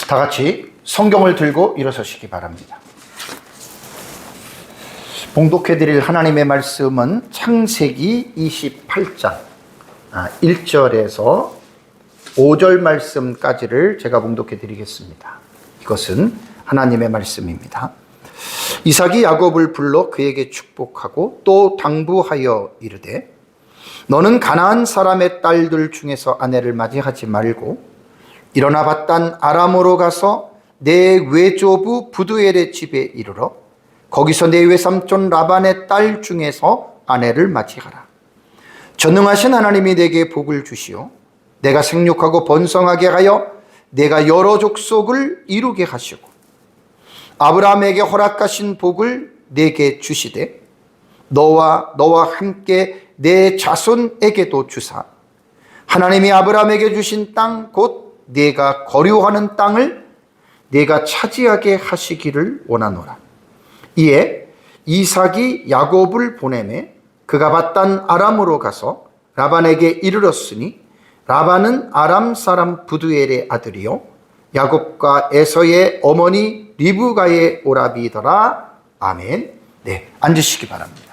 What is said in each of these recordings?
다 같이 성경을 들고 일어서시기 바랍니다. 봉독해 드릴 하나님의 말씀은 창세기 28장 1절에서 5절 말씀까지를 제가 봉독해 드리겠습니다. 이것은 하나님의 말씀입니다. 이삭이 야곱을 불러 그에게 축복하고 또 당부하여 이르되 너는 가나안 사람의 딸들 중에서 아내를 맞이하지 말고 일어나 바단 아람으로 가서 내 외조부 부두엘의 집에 이르러 거기서 내 외삼촌 라반의 딸 중에서 아내를 맞이하라. 전능하신 하나님이 내게 복을 주시오 내가 생육하고 번성하게 하여 내가 여러 족속을 이루게 하시고 아브라함에게 허락하신 복을 내게 주시되 너와 함께 내 자손에게도 주사 하나님이 아브라함에게 주신 땅 곧 내가 거류하는 땅을 내가 차지하게 하시기를 원하노라. 이에 이삭이 야곱을 보내매 그가 바단 아람으로 가서 라반에게 이르렀으니 라반은 아람 사람 부두엘의 아들이요 야곱과 에서의 어머니 리브가의 오라비더라. 아멘. 네, 앉으시기 바랍니다.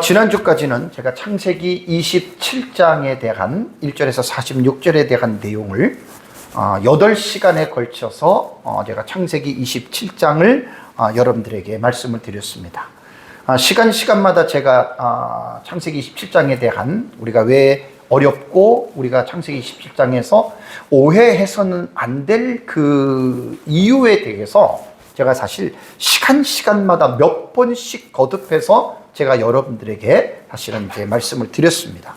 지난주까지는 제가 창세기 27장에 대한 1절에서 46절에 대한 내용을 8시간에 걸쳐서 제가 창세기 27장을 여러분들에게 말씀을 드렸습니다. 시간마다 제가 창세기 27장에 대한 우리가 왜 어렵고 우리가 창세기 27장에서 오해해서는 안 될 그 이유에 대해서 제가 사실 시간마다 몇 번씩 거듭해서 제가 여러분들에게 사실은 이제 말씀을 드렸습니다.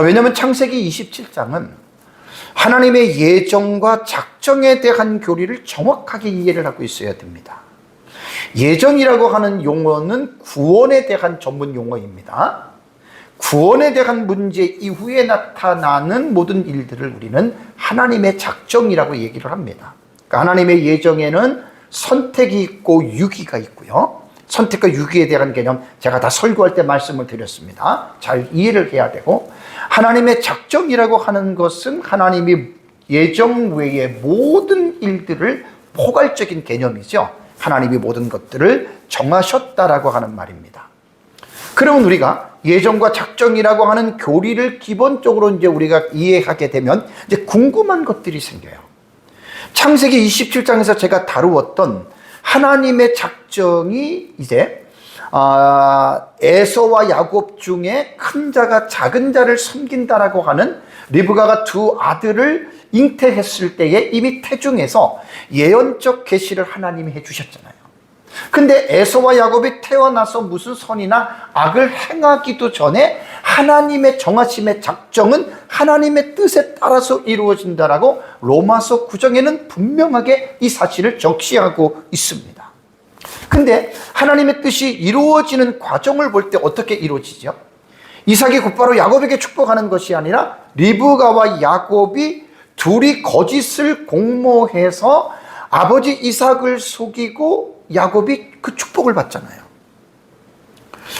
왜냐하면 창세기 27장은 하나님의 예정과 작정에 대한 교리를 정확하게 이해를 하고 있어야 됩니다. 예정이라고 하는 용어는 구원에 대한 전문 용어입니다. 구원에 대한 문제 이후에 나타나는 모든 일들을 우리는 하나님의 작정이라고 얘기를 합니다. 그러니까 하나님의 예정에는 선택이 있고 유기가 있고요. 선택과 유기에 대한 개념 제가 다 설교할 때 말씀을 드렸습니다. 잘 이해를 해야 되고 하나님의 작정이라고 하는 것은 하나님이 예정 외의 모든 일들을 포괄적인 개념이죠. 하나님이 모든 것들을 정하셨다라고 하는 말입니다. 그러면 우리가 예정과 작정이라고 하는 교리를 기본적으로 이제 우리가 이해하게 되면 이제 궁금한 것들이 생겨요. 창세기 27장에서 제가 다루었던 하나님의 작정이 이제 에서와 야곱 중에 큰 자가 작은 자를 섬긴다라고 하는 리브가가 두 아들을 잉태했을 때에 이미 태중에서 예언적 계시를 하나님이 해주셨잖아요. 근데 에서와 야곱이 태어나서 무슨 선이나 악을 행하기도 전에 하나님의 정하심의 작정은 하나님의 뜻에 따라서 이루어진다라고 로마서 9장에는 분명하게 이 사실을 적시하고 있습니다. 근데 하나님의 뜻이 이루어지는 과정을 볼 때 어떻게 이루어지죠? 이삭이 곧바로 야곱에게 축복하는 것이 아니라 리브가와 야곱이 둘이 거짓을 공모해서 아버지 이삭을 속이고 야곱이 그 축복을 받잖아요.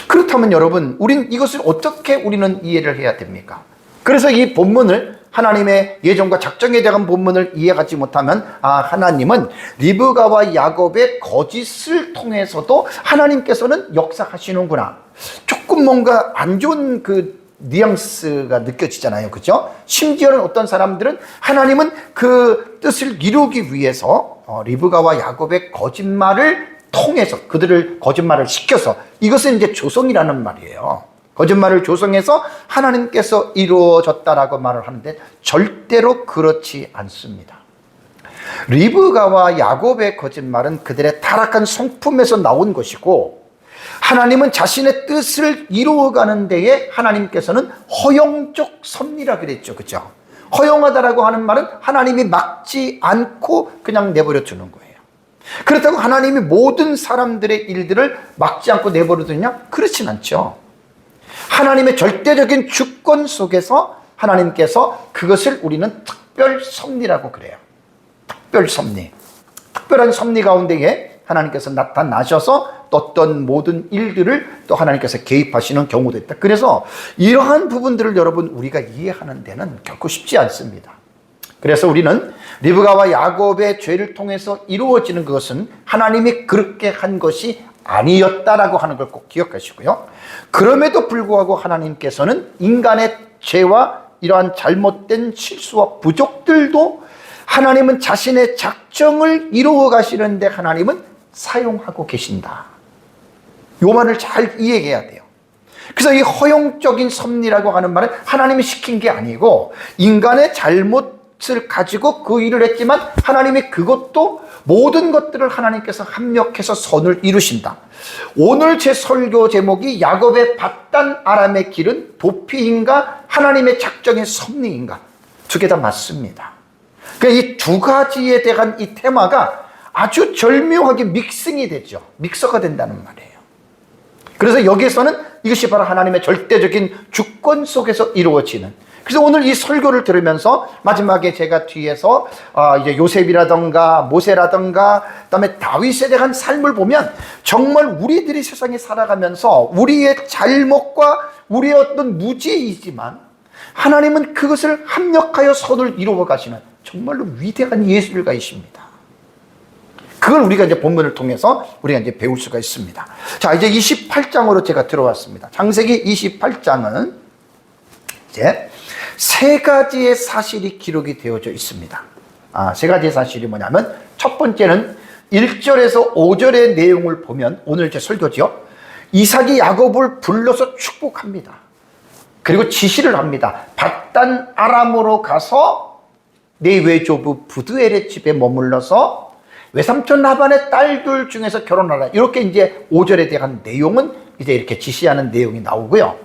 그렇다면 여러분, 우린 이것을 어떻게 우리는 이해를 해야 됩니까? 그래서 이 본문을 하나님의 예정과 작정에 대한 본문을 이해하지 못하면 하나님은 리브가와 야곱의 거짓을 통해서도 하나님께서는 역사하시는구나. 조금 뭔가 안 좋은 그 뉘앙스가 느껴지잖아요. 그죠? 심지어는 어떤 사람들은 하나님은 그 뜻을 이루기 위해서 리브가와 야곱의 거짓말을 통해서 그들을 거짓말을 시켜서 이것은 이제 조성이라는 말이에요. 거짓말을 조성해서 하나님께서 이루어졌다라고 말을 하는데 절대로 그렇지 않습니다. 리브가와 야곱의 거짓말은 그들의 타락한 성품에서 나온 것이고 하나님은 자신의 뜻을 이루어가는 데에 하나님께서는 허용적 섭리라 그랬죠. 그죠? 허용하다라고 하는 말은 하나님이 막지 않고 그냥 내버려 두는 거예요. 그렇다고 하나님이 모든 사람들의 일들을 막지 않고 내버려 두느냐? 그렇진 않죠. 하나님의 절대적인 주권 속에서 하나님께서 그것을 우리는 특별 섭리라고 그래요. 특별 섭리. 특별한 섭리 가운데에 하나님께서 나타나셔서 어떤 모든 일들을 또 하나님께서 개입하시는 경우도 있다. 그래서 이러한 부분들을 여러분 우리가 이해하는 데는 결코 쉽지 않습니다. 그래서 우리는 리브가와 야곱의 죄를 통해서 이루어지는 것은 하나님이 그렇게 한 것이 아니었다라고 하는 걸 꼭 기억하시고요. 그럼에도 불구하고 하나님께서는 인간의 죄와 이러한 잘못된 실수와 부족들도 하나님은 자신의 작정을 이루어 가시는데 하나님은 사용하고 계신다. 요 말을 잘 이해해야 돼요. 그래서 이 허용적인 섭리라고 하는 말은 하나님이 시킨 게 아니고 인간의 잘못을 가지고 그 일을 했지만 하나님이 그것도 모든 것들을 하나님께서 합력해서 선을 이루신다. 오늘 제 설교 제목이 야곱의 밧단 아람의 길은 도피인가 하나님의 작정의 섭리인가, 두 개 다 맞습니다. 그러니까 이 두 가지에 대한 이 테마가 아주 절묘하게 믹싱이 되죠. 믹서가 된다는 말이에요. 그래서 여기에서는 이것이 바로 하나님의 절대적인 주권 속에서 이루어지는, 그래서 오늘 이 설교를 들으면서 마지막에 제가 뒤에서 이제 요셉이라던가 모세라던가 그다음에 다윗에 대한 삶을 보면 정말 우리들이 세상에 살아가면서 우리의 잘못과 우리의 어떤 무지이지만 하나님은 그것을 합력하여 선을 이루어 가시는 정말로 위대한 예술가이십니다. 그걸 우리가 이제 본문을 통해서 우리가 이제 배울 수가 있습니다. 자, 이제 28장으로 제가 들어왔습니다. 창세기 28장은 이제 세 가지의 사실이 기록이 되어져 있습니다. 세 가지의 사실이 뭐냐면, 첫 번째는 1절에서 5절의 내용을 보면, 오늘 제 설교지요. 이삭이 야곱을 불러서 축복합니다. 그리고 지시를 합니다. 밧단 아람으로 가서 네 외조부 부두엘의 집에 머물러서 외삼촌 라반의 딸들 중에서 결혼하라. 이렇게 이제 5절에 대한 내용은 이제 이렇게 지시하는 내용이 나오고요.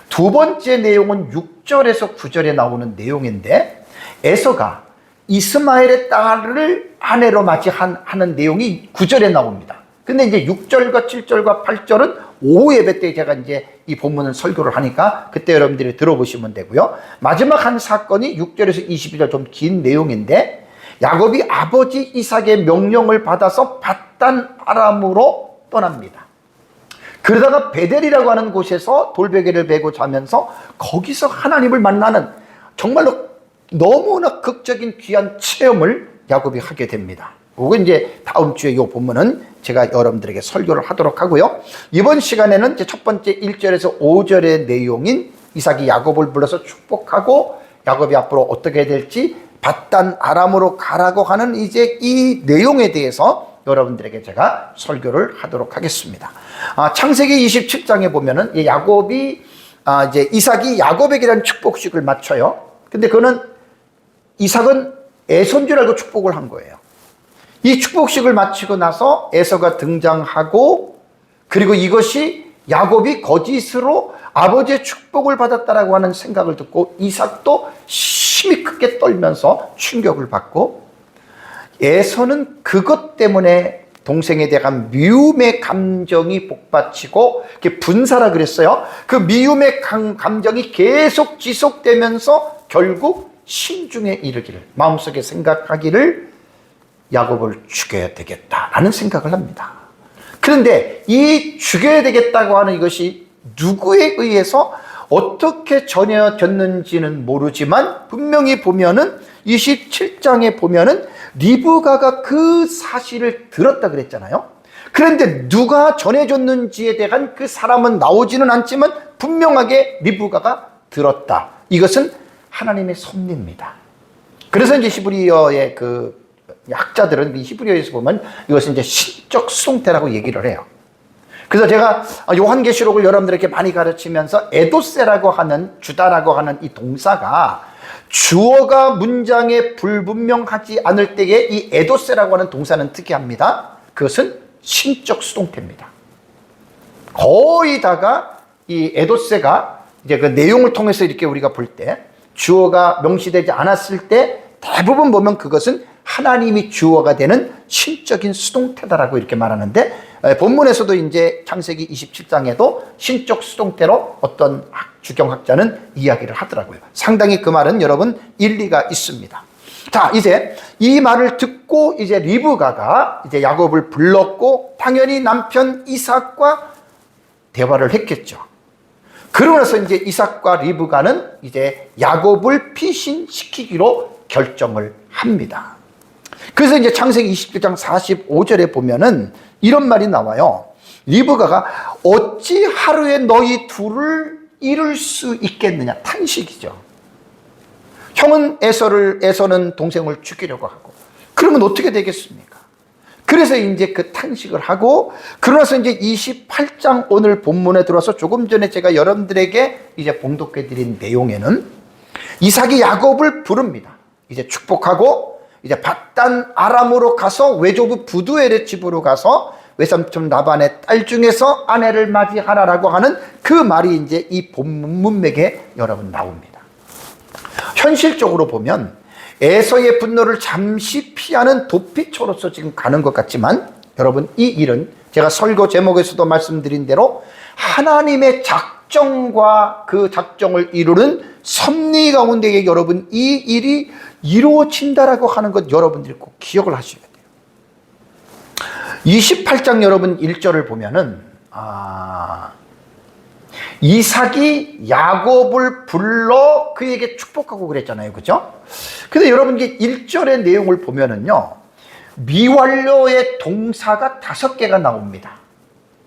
두 번째 내용은 6절에서 9절에 나오는 내용인데, 에서가 이스마엘의 딸을 아내로 맞이하는 내용이 9절에 나옵니다. 근데 이제 6절과 7절과 8절은 오후 예배 때 제가 이제 이 본문을 설교를 하니까 그때 여러분들이 들어보시면 되고요. 마지막 한 사건이 6절에서 22절 좀 긴 내용인데, 야곱이 아버지 이삭의 명령을 받아서 밧단 아람으로 떠납니다. 그러다가 베델이라고 하는 곳에서 돌베개를 베고 자면서 거기서 하나님을 만나는 정말로 너무나 극적인 귀한 체험을 야곱이 하게 됩니다. 그거 이제 다음 주에 이 본문은 제가 여러분들에게 설교를 하도록 하고요. 이번 시간에는 이제 첫 번째 1절에서 5절의 내용인 이삭이 야곱을 불러서 축복하고 야곱이 앞으로 어떻게 해야 될지 밧단 아람으로 가라고 하는 이제 이 내용에 대해서 여러분들에게 제가 설교를 하도록 하겠습니다. 창세기 27장에 보면은 야곱이 이제 이삭이 야곱에게 대한 축복식을 마쳐요. 근데 그거는 이삭은 에서인 줄 알고 축복을 한 거예요. 이 축복식을 마치고 나서 에서가 등장하고, 그리고 이것이 야곱이 거짓으로 아버지의 축복을 받았다라고 하는 생각을 듣고 이삭도 힘이 크게 떨면서 충격을 받고, 에서는 그것 때문에 동생에 대한 미움의 감정이 복받치고 분사라 그랬어요. 그 미움의 감정이 계속 지속되면서 결국 심중에 이르기를, 마음속에 생각하기를 야곱을 죽여야 되겠다라는 생각을 합니다. 그런데 이 죽여야 되겠다고 하는 이것이 누구에 의해서 어떻게 전해졌는지는 모르지만 분명히 보면은 27장에 보면은 리브가가 그 사실을 들었다 그랬잖아요. 그런데 누가 전해줬는지에 대한 그 사람은 나오지는 않지만 분명하게 리브가가 들었다. 이것은 하나님의 섭리입니다. 그래서 이제 히브리어의 그 학자들은 히브리어에서 보면 이것은 이제 신적 수동태라고 얘기를 해요. 그래서 제가 요한계시록을 여러분들에게 많이 가르치면서 에도세라고 하는, 주다라고 하는 이 동사가 주어가 문장에 불분명하지 않을 때에 이 에도세라고 하는 동사는 특이합니다. 그것은 신적 수동태입니다. 거의 다가 이 에도세가 이제 그 내용을 통해서 이렇게 우리가 볼 때 주어가 명시되지 않았을 때 대부분 보면 그것은 하나님이 주어가 되는 신적인 수동태다라고 이렇게 말하는데, 본문에서도 이제 창세기 27장에도 신적 수동태로 어떤 주경학자는 이야기를 하더라고요. 상당히 그 말은 여러분 일리가 있습니다. 자, 이제 이 말을 듣고 이제 리브가가 이제 야곱을 불렀고 당연히 남편 이삭과 대화를 했겠죠. 그러면서 이제 이삭과 리브가는 이제 야곱을 피신시키기로 결정을 합니다. 그래서 이제 창세기 27장 45절에 보면은 이런 말이 나와요. 리브가가 어찌 하루에 너희 둘을 이룰 수 있겠느냐. 탄식이죠. 형은 에서는 동생을 죽이려고 하고, 그러면 어떻게 되겠습니까? 그래서 이제 그 탄식을 하고, 그러나서 이제 28장 오늘 본문에 들어와서 조금 전에 제가 여러분들에게 이제 봉독해 드린 내용에는 이삭이 야곱을 부릅니다. 이제 축복하고, 이제 밧단 아람으로 가서 외조부 부두엘의 집으로 가서 외삼촌 라반의 딸 중에서 아내를 맞이하라라고 하는 그 말이 이제 이 본문 문맥에 여러분 나옵니다. 현실적으로 보면 에서의 분노를 잠시 피하는 도피처로서 지금 가는 것 같지만, 여러분 이 일은 제가 설교 제목에서도 말씀드린 대로 하나님의 작정과 그 작정을 이루는 섭리 가운데에 여러분 이 일이 이루어진다라고 하는 것 여러분들이 꼭 기억을 하셔야 돼요. 28장 여러분 1절을 보면은 이삭이 야곱을 불러 그에게 축복하고 그랬잖아요. 그죠? 근데 여러분 이게 1절의 내용을 보면은요, 미완료의 동사가 5개가 나옵니다.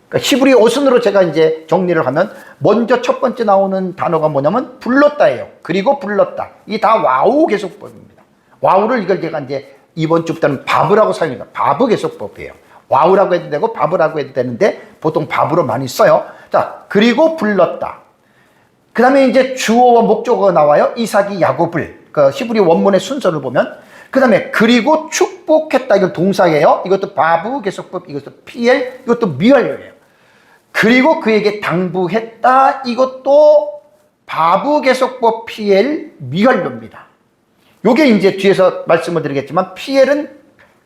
그러니까 히브리 어순으로 제가 이제 정리를 하면 먼저 첫 번째 나오는 단어가 뭐냐면 불렀다예요. 그리고 불렀다. 이게 다 와우 계속법입니다. 와우를 이걸 제가 이제 이번 주부터는 바브라고 사용해요. 바브 계속법이에요. 와우라고 해도 되고 바브라고 해도 되는데 보통 바브로 많이 써요. 자, 그리고 불렀다. 그 다음에 이제 주어와 목적어가 나와요. 이삭이 야곱을, 그 히브리 원문의 순서를 보면, 그 다음에 그리고 축복했다. 이건 동사예요. 이것도 바브 계속법, 이것도 PL, 이것도 미완료예요. 그리고 그에게 당부했다. 이것도 바브 계속법 PL 미완료입니다. 요게 이제 뒤에서 말씀을 드리겠지만 PL은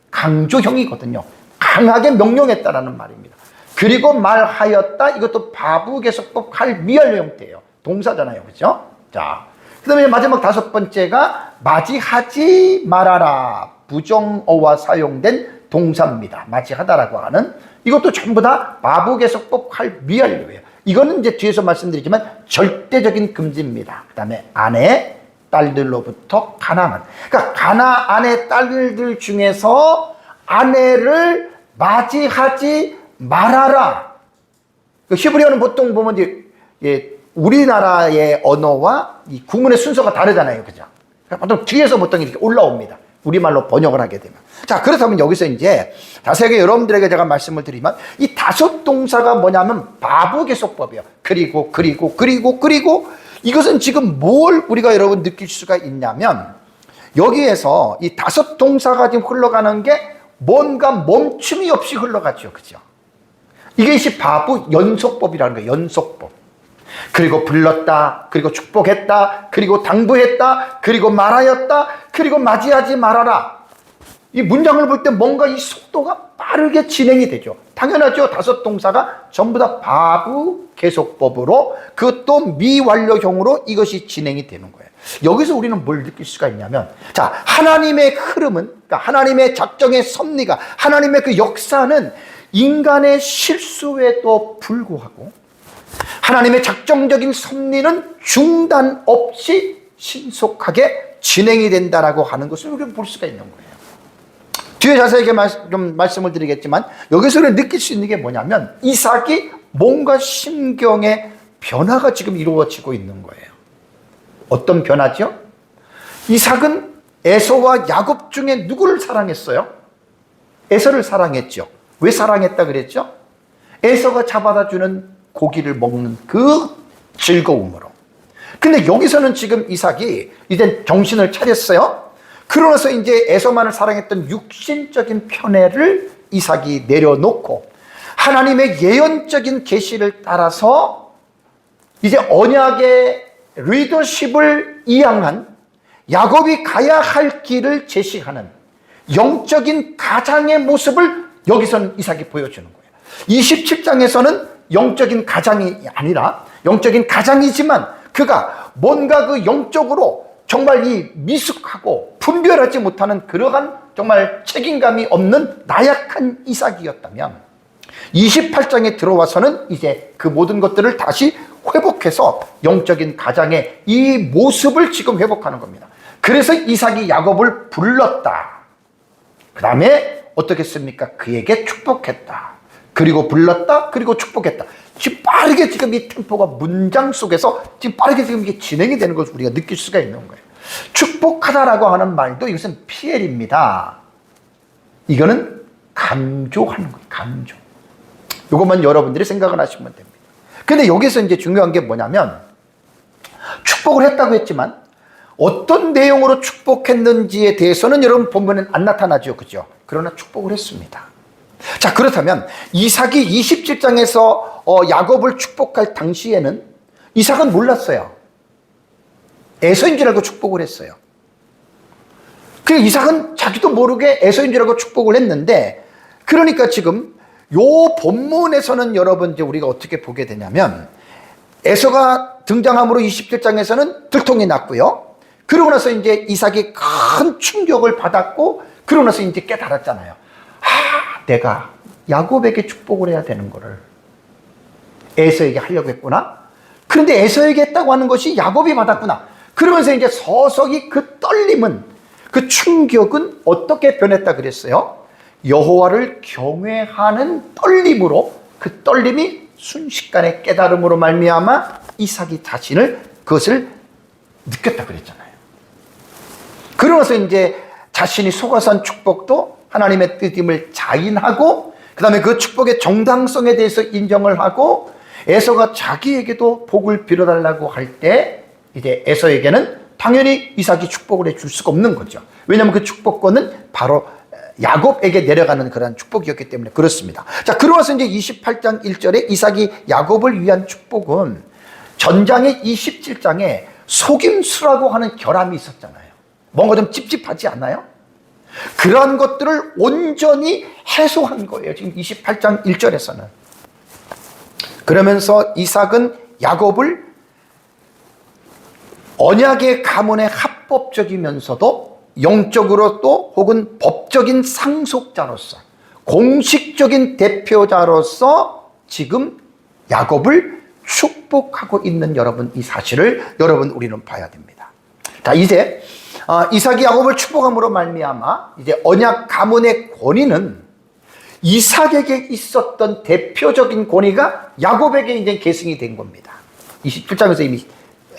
강조형이거든요. 강하게 명령했다라는 말입니다. 그리고 말하였다. 이것도 바브 계속법 할 미완료 형태예요. 동사잖아요. 그죠? 자, 그 다음에 마지막 5번째가 맞이하지 말아라. 부정어와 사용된 동사입니다. 맞이하다라고 하는, 이것도 전부 다 바브 계속법 할 미완료예요. 이거는 이제 뒤에서 말씀드리지만 절대적인 금지입니다. 그 다음에 아내, 딸들로부터 가나안. 그러니까 가나안의 딸들 중에서 아내를 맞이하지 말아라. 히브리어는 보통 보면 이제 우리나라의 언어와 이 구문의 순서가 다르잖아요. 그죠? 보통 뒤에서 보통 이렇게 올라옵니다. 우리말로 번역을 하게 되면. 자, 그렇다면 여기서 이제 자세하게 여러분들에게 제가 말씀을 드리면 이 5 동사가 뭐냐면 바브 계속법이에요. 그리고 이것은 지금 뭘 우리가 여러분 느낄 수가 있냐면, 여기에서 이 5 동사가 지금 흘러가는 게 뭔가 멈춤이 없이 흘러가죠. 그죠? 이게 바브 연속법이라는 거예요. 연속법. 그리고 불렀다. 그리고 축복했다. 그리고 당부했다. 그리고 말하였다. 그리고 맞이하지 말아라. 이 문장을 볼 때 뭔가 이 속도가 빠르게 진행이 되죠. 당연하죠. 5 동사가 전부 다 바브 계속법으로, 그것도 미완료형으로 이것이 진행이 되는 거예요. 여기서 우리는 뭘 느낄 수가 있냐면, 자, 하나님의 흐름은, 그러니까 하나님의 작정의 섭리가, 하나님의 그 역사는 인간의 실수에도 불구하고 하나님의 작정적인 섭리는 중단 없이 신속하게 진행이 된다라고 하는 것을 우리가 볼 수가 있는 거예요. 뒤에 자세하게 좀 말씀을 드리겠지만, 여기서 우리가 느낄 수 있는 게 뭐냐면, 이삭이 뭔가 심경의 변화가 지금 이루어지고 있는 거예요. 어떤 변화죠? 이삭은 에서와 야곱 중에 누구를 사랑했어요? 에서를 사랑했죠. 왜 사랑했다 그랬죠? 에서가 잡아다 주는 고기를 먹는 그 즐거움으로. 근데 여기서는 지금 이삭이 이제 정신을 차렸어요. 그러면서 이제 에서만을 사랑했던 육신적인 편애를 이삭이 내려놓고 하나님의 예언적인 계시를 따라서 이제 언약의 리더십을 이양한, 야곱이 가야 할 길을 제시하는 영적인 가장의 모습을 여기서는 이삭이 보여주는 거예요. 27장에서는 영적인 가장이 아니라 영적인 가장이지만 그가 뭔가 그 영적으로 정말 이 미숙하고 분별하지 못하는 그러한 정말 책임감이 없는 나약한 이삭이었다면, 28장에 들어와서는 이제 그 모든 것들을 다시 회복해서 영적인 가장의 이 모습을 지금 회복하는 겁니다. 그래서 이삭이 야곱을 불렀다. 그 다음에 어떻게 했습니까? 그에게 축복했다. 그리고 불렀다. 그리고 축복했다. 지금 빠르게 지금 이 템포가 문장 속에서 지금 빠르게 지금 이게 진행이 되는 것을 우리가 느낄 수가 있는 거예요. 축복하다라고 하는 말도 이것은 피엘입니다. 이거는 강조하는 거예요. 강조. 이것만 여러분들이 생각을 하시면 됩니다. 근데 여기서 이제 중요한 게 뭐냐면 축복을 했다고 했지만 어떤 내용으로 축복했는지에 대해서는 여러분 본문엔 안 나타나죠. 그죠? 그러나 축복을 했습니다. 자, 그렇다면 이삭이 27장에서 야곱을 축복할 당시에는 이삭은 몰랐어요. 에서인 줄 알고 축복을 했어요. 그 이삭은 자기도 모르게 에서인 줄 알고 축복을 했는데, 그러니까 지금 요 본문에서는 여러분 이제 우리가 어떻게 보게 되냐면 에서가 등장함으로 27장에서는 들통이 났고요. 그러고 나서 이제 이삭이 큰 충격을 받았고, 그러고 나서 이제 깨달았잖아요. 내가 야곱에게 축복을 해야 되는 거를 에서에게 하려고 했구나. 그런데 에서에게 했다고 하는 것이 야곱이 받았구나. 그러면서 이제 서서히 그 떨림은, 그 충격은 어떻게 변했다 그랬어요? 여호와를 경외하는 떨림으로, 그 떨림이 순식간에 깨달음으로 말미암아 이삭이 자신을 그것을 느꼈다 그랬잖아요. 그러면서 이제 자신이 속아서 한 축복도 하나님의 뜻임을 자인하고, 그 다음에 그 축복의 정당성에 대해서 인정을 하고, 에서가 자기에게도 복을 빌어달라고 할 때 이제 에서에게는 당연히 이삭이 축복을 해줄 수가 없는 거죠. 왜냐하면 그 축복권은 바로 야곱에게 내려가는 그런 축복이었기 때문에 그렇습니다. 자, 그러면서 이제 28장 1절에 이삭이 야곱을 위한 축복은 전장의 27장에 속임수라고 하는 결함이 있었잖아요. 뭔가 좀 찝찝하지 않나요? 그러한 것들을 온전히 해소한 거예요. 지금 28장 1절에서는. 그러면서 이삭은 야곱을 언약의 가문의 합법적이면서도 영적으로 또 혹은 법적인 상속자로서, 공식적인 대표자로서 지금 야곱을 축복하고 있는 여러분, 이 사실을 여러분 우리는 봐야 됩니다. 자, 이제 이삭이 야곱을 축복함으로 말미암아 이제 언약 가문의 권위는 이삭에게 있었던 대표적인 권위가 야곱에게 이제 계승이 된 겁니다. 27장에서 이미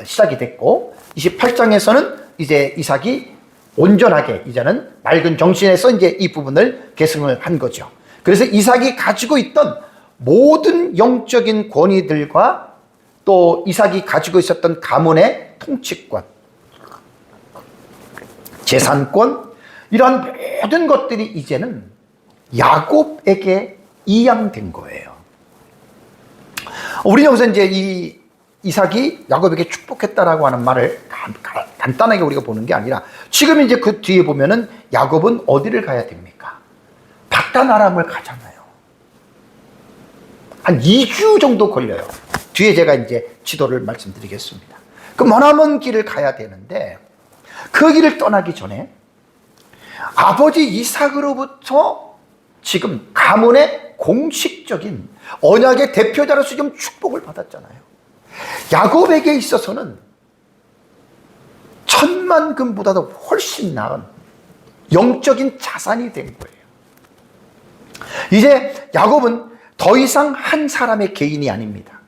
시작이 됐고, 28장에서는 이제 이삭이 온전하게 이제는 맑은 정신에서 이제 이 부분을 계승을 한 거죠. 그래서 이삭이 가지고 있던 모든 영적인 권위들과 또 이삭이 가지고 있었던 가문의 통치권, 재산권, 이러한 모든 것들이 이제는 야곱에게 이양된 거예요. 우리 여기서 이제 이 이삭이 야곱에게 축복했다라고 하는 말을 간단하게 우리가 보는 게 아니라, 지금 이제 그 뒤에 보면은 야곱은 어디를 가야 됩니까? 바단 아람을 가잖아요. 한 2주 정도 걸려요. 뒤에 제가 이제 지도를 말씀드리겠습니다. 그 머나먼 길을 가야 되는데, 그 길을 떠나기 전에 아버지 이삭으로부터 지금 가문의 공식적인 언약의 대표자로서 지금 축복을 받았잖아요. 야곱에게 있어서는 천만금보다도 훨씬 나은 영적인 자산이 된 거예요. 이제 야곱은 더 이상 한 사람의 개인이 아닙니다.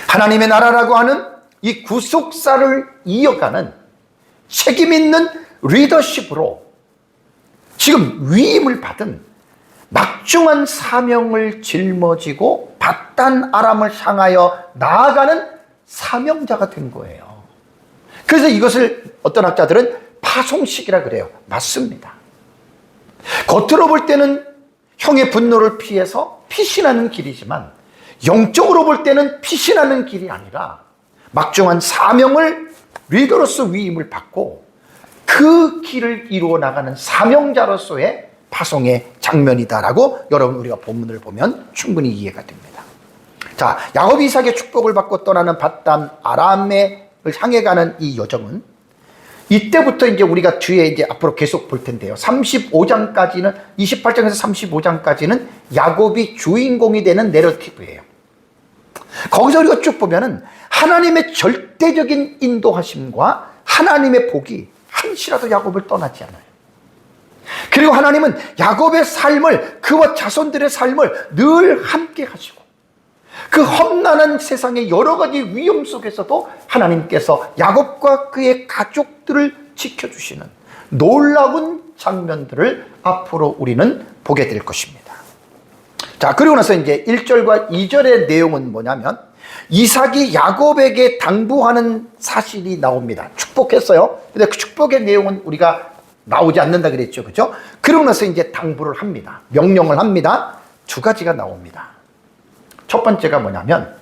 하나님의 나라라고 하는 이 구속사를 이어가는 책임 있는 리더십으로 지금 위임을 받은 막중한 사명을 짊어지고 바단 아람을 향하여 나아가는 사명자가 된 거예요. 그래서 이것을 어떤 학자들은 파송식이라 그래요. 맞습니다. 겉으로 볼 때는 형의 분노를 피해서 피신하는 길이지만, 영적으로 볼 때는 피신하는 길이 아니라 막중한 사명을 리더로서 위임을 받고 그 길을 이루어 나가는 사명자로서의 파송의 장면이다라고 여러분 우리가 본문을 보면 충분히 이해가 됩니다. 자, 야곱이 이삭의 축복을 받고 떠나는 바단 아람을 향해 가는 이 여정은, 이때부터 이제 우리가 뒤에 이제 앞으로 계속 볼 텐데요. 35장까지는, 28장에서 35장까지는 야곱이 주인공이 되는 내러티브예요. 거기서 우리가 쭉 보면은 하나님의 절대적인 인도하심과 하나님의 복이 한시라도 야곱을 떠나지 않아요. 그리고 하나님은 야곱의 삶을, 그와 자손들의 삶을 늘 함께 하시고, 그 험난한 세상의 여러 가지 위험 속에서도 하나님께서 야곱과 그의 가족들을 지켜주시는 놀라운 장면들을 앞으로 우리는 보게 될 것입니다. 자, 그리고 나서 이제 1절과 2절의 내용은 뭐냐면, 이삭이 야곱에게 당부하는 사실이 나옵니다. 축복했어요. 근데 그 축복의 내용은 우리가 나오지 않는다 그랬죠. 그죠? 그러고 나서 이제 당부를 합니다. 명령을 합니다. 두 가지가 나옵니다. 첫 번째가 뭐냐면,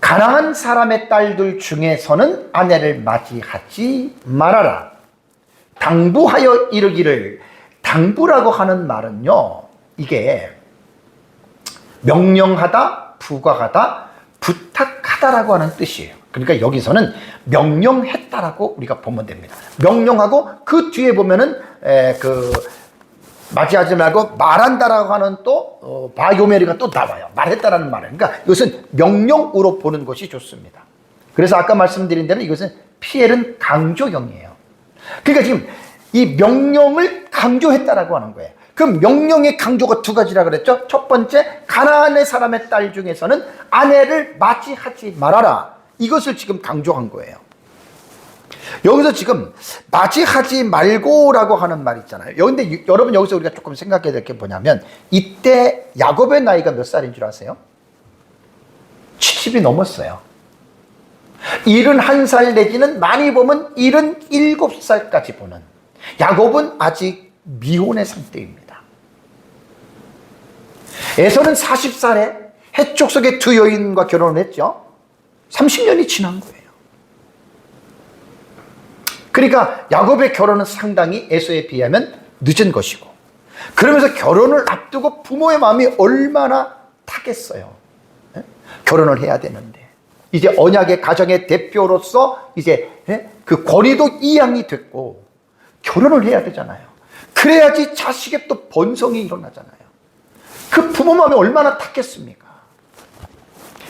가난한 사람의 딸들 중에서는 아내를 맞이하지 말아라. 당부하여 이르기를, 당부라고 하는 말은요, 이게 명령하다, 부과하다, 부탁하다라고 하는 뜻이에요. 그러니까 여기서는 명령했다라고 우리가 보면 됩니다. 명령하고 그 뒤에 보면은 맞이하지 말고 말한다라고 하는 또 바요메리가 또 나와요. 말했다라는 말을. 그러니까 이것은 명령으로 보는 것이 좋습니다. 그래서 아까 말씀드린 대로 이것은 피엘은 강조형이에요. 그러니까 지금 이 명령을 강조했다라고 하는 거예요. 그 명령의 강조가 두 가지라 그랬죠. 첫 번째, 가나안의 사람의 딸 중에서는 아내를 맞이하지 말아라. 이것을 지금 강조한 거예요. 여기서 지금 맞이하지 말고라고 하는 말 있잖아요. 근데 여러분, 여기서 우리가 조금 생각해야 될 게 뭐냐면, 이때 야곱의 나이가 몇 살인 줄 아세요? 70이 넘었어요. 71살 내지는 많이 보면 77살까지 보는, 야곱은 아직 미혼의 상태입니다. 에서는 40살에 해쪽 속의 두 여인과 결혼을 했죠. 30년이 지난 거예요. 그러니까 야곱의 결혼은 상당히 에서에 비하면 늦은 것이고, 그러면서 결혼을 앞두고 부모의 마음이 얼마나 타겠어요. 결혼을 해야 되는데 이제 언약의 가정의 대표로서 이제 그 권위도 이양이 됐고 결혼을 해야 되잖아요. 그래야지 자식의 또 번성이 일어나잖아요. 그 부모 마음이 얼마나 탔겠습니까?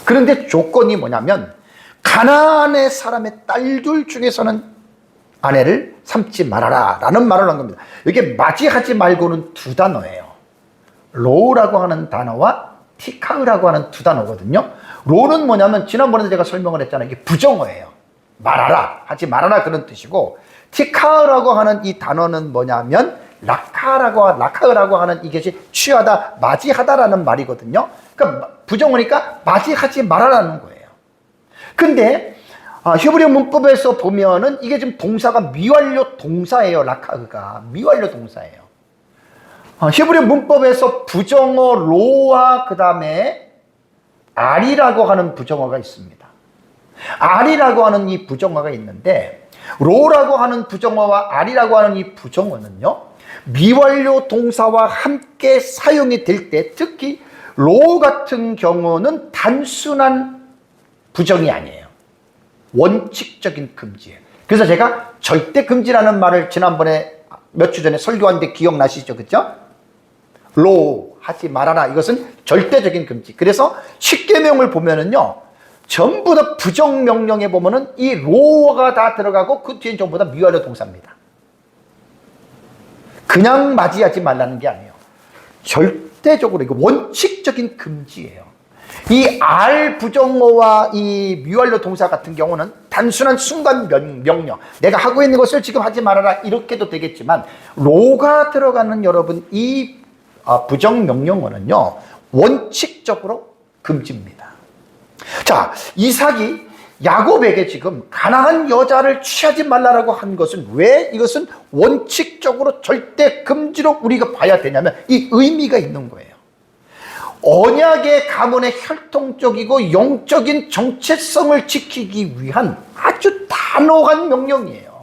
그런데 조건이 뭐냐면, 가나안의 사람의 딸들 중에서는 아내를 삼지 말아라 라는 말을 한 겁니다. 이게 맞이하지 말고는 두 단어예요. 로라고 하는 단어와 티카으라고 하는 두 단어거든요. 로는 뭐냐면, 지난번에 제가 설명을 했잖아요. 이게 부정어예요. 말아라, 하지 말아라, 그런 뜻이고, 티카으라고 하는 이 단어는 뭐냐면 라카으라고 하는 이것이 취하다, 맞이하다라는 말이거든요. 그러니까 부정어니까 맞이하지 말아라는 거예요. 근데 히브리 문법에서 보면은 이게 지금 동사가 미완료 동사예요. 라카으가 미완료 동사예요. 히브리 문법에서 부정어 로와 그 다음에 알이라고 하는 부정어가 있습니다. 알이라고 하는 이 부정어가 있는데, 로라고 하는 부정어와 알이라고 하는 이 부정어는요, 미완료 동사와 함께 사용이 될 때, 특히 로 같은 경우는 단순한 부정이 아니에요. 원칙적인 금지예요. 그래서 제가 절대 금지라는 말을 지난번에 몇 주 전에 설교한데 기억나시죠? 그죠? 로, 하지 말아라. 이것은 절대적인 금지. 그래서 십계명을 보면은요, 전부 다 부정명령에 보면은 이 로가 다 들어가고 그 뒤엔 전부 다 미완료 동사입니다. 그냥 맞이하지 말라는 게 아니에요. 절대적으로 이거 원칙적인 금지예요. 이 알 부정어와 이 미완료 동사 같은 경우는 단순한 순간 명령, 내가 하고 있는 것을 지금 하지 말아라, 이렇게도 되겠지만, 로가 들어가는 여러분 이 부정명령어는요, 원칙적으로 금지입니다. 자, 이삭이 야곱에게 지금 가난한 여자를 취하지 말라라고 한 것은, 왜 이것은 원칙적으로 절대 금지로 우리가 봐야 되냐면, 이 의미가 있는 거예요. 언약의 가문의 혈통적이고 영적인 정체성을 지키기 위한 아주 단호한 명령이에요.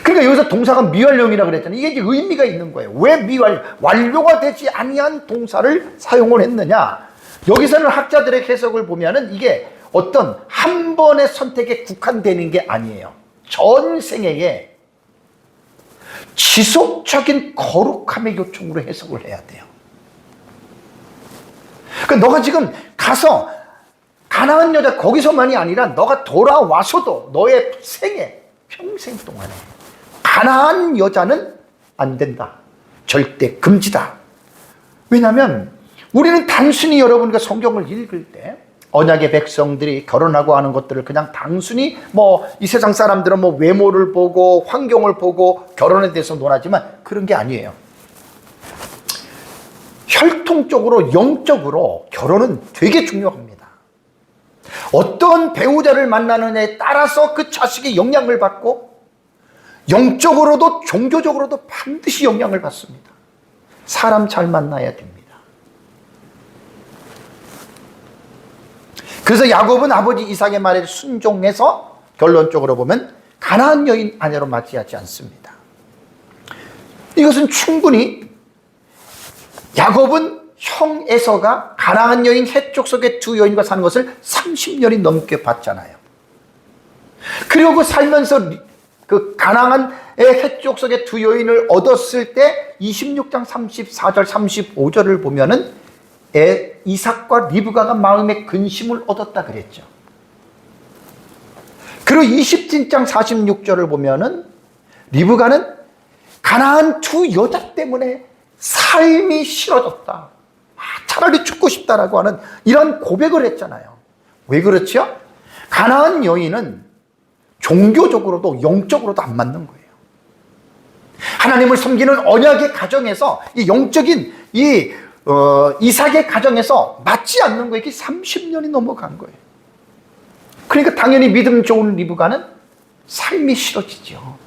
그러니까 여기서 동사가 미완료이라고 그랬잖아요. 이게 이제 의미가 있는 거예요. 왜 완료가 되지 아니한 동사를 사용을 했느냐? 여기서는 학자들의 해석을 보면은 이게 어떤 한 번의 선택에 국한되는 게 아니에요. 전생애에 지속적인 거룩함의 요청으로 해석을 해야 돼요. 그러니까 너가 지금 가서 가난한 여자 거기서만이 아니라 너가 돌아와서도 너의 생애 평생 동안에 가난한 여자는 안 된다. 절대 금지다. 왜냐하면 우리는 단순히 여러분과 성경을 읽을 때 언약의 백성들이 결혼하고 하는 것들을 그냥 단순히 이 세상 사람들은 외모를 보고 환경을 보고 결혼에 대해서 논하지만 그런 게 아니에요. 혈통적으로 영적으로 결혼은 되게 중요합니다. 어떤 배우자를 만나느냐에 따라서 그 자식이 영향을 받고 영적으로도 종교적으로도 반드시 영향을 받습니다. 사람 잘 만나야 됩니다. 그래서 야곱은 아버지 이삭의 말에 순종해서 결론적으로 보면 가나안 여인 아내로 맞이하지 않습니다. 이것은 충분히 야곱은 형 에서가 가나안 여인 헷 족속의 두 여인과 사는 것을 30년이 넘게 봤잖아요. 그리고 살면서 그 가나안의 헷 족속의 두 여인을 얻었을 때 26장 34절 35절을 보면은 이삭과 리브가가 마음의 근심을 얻었다 그랬죠. 그리고 27장 46절을 보면은 리브가는 가나안 두 여자 때문에 삶이 싫어졌다. 차라리 죽고 싶다라고 하는 이런 고백을 했잖아요. 왜 그렇죠? 가나안 여인은 종교적으로도 영적으로도 안 맞는 거예요. 하나님을 섬기는 언약의 가정에서 이 영적인 이삭의 가정에서 맞지 않는 거예요. 이게 30년이 넘어간 거예요. 그러니까 당연히 믿음 좋은 리브가는 삶이 싫어지죠.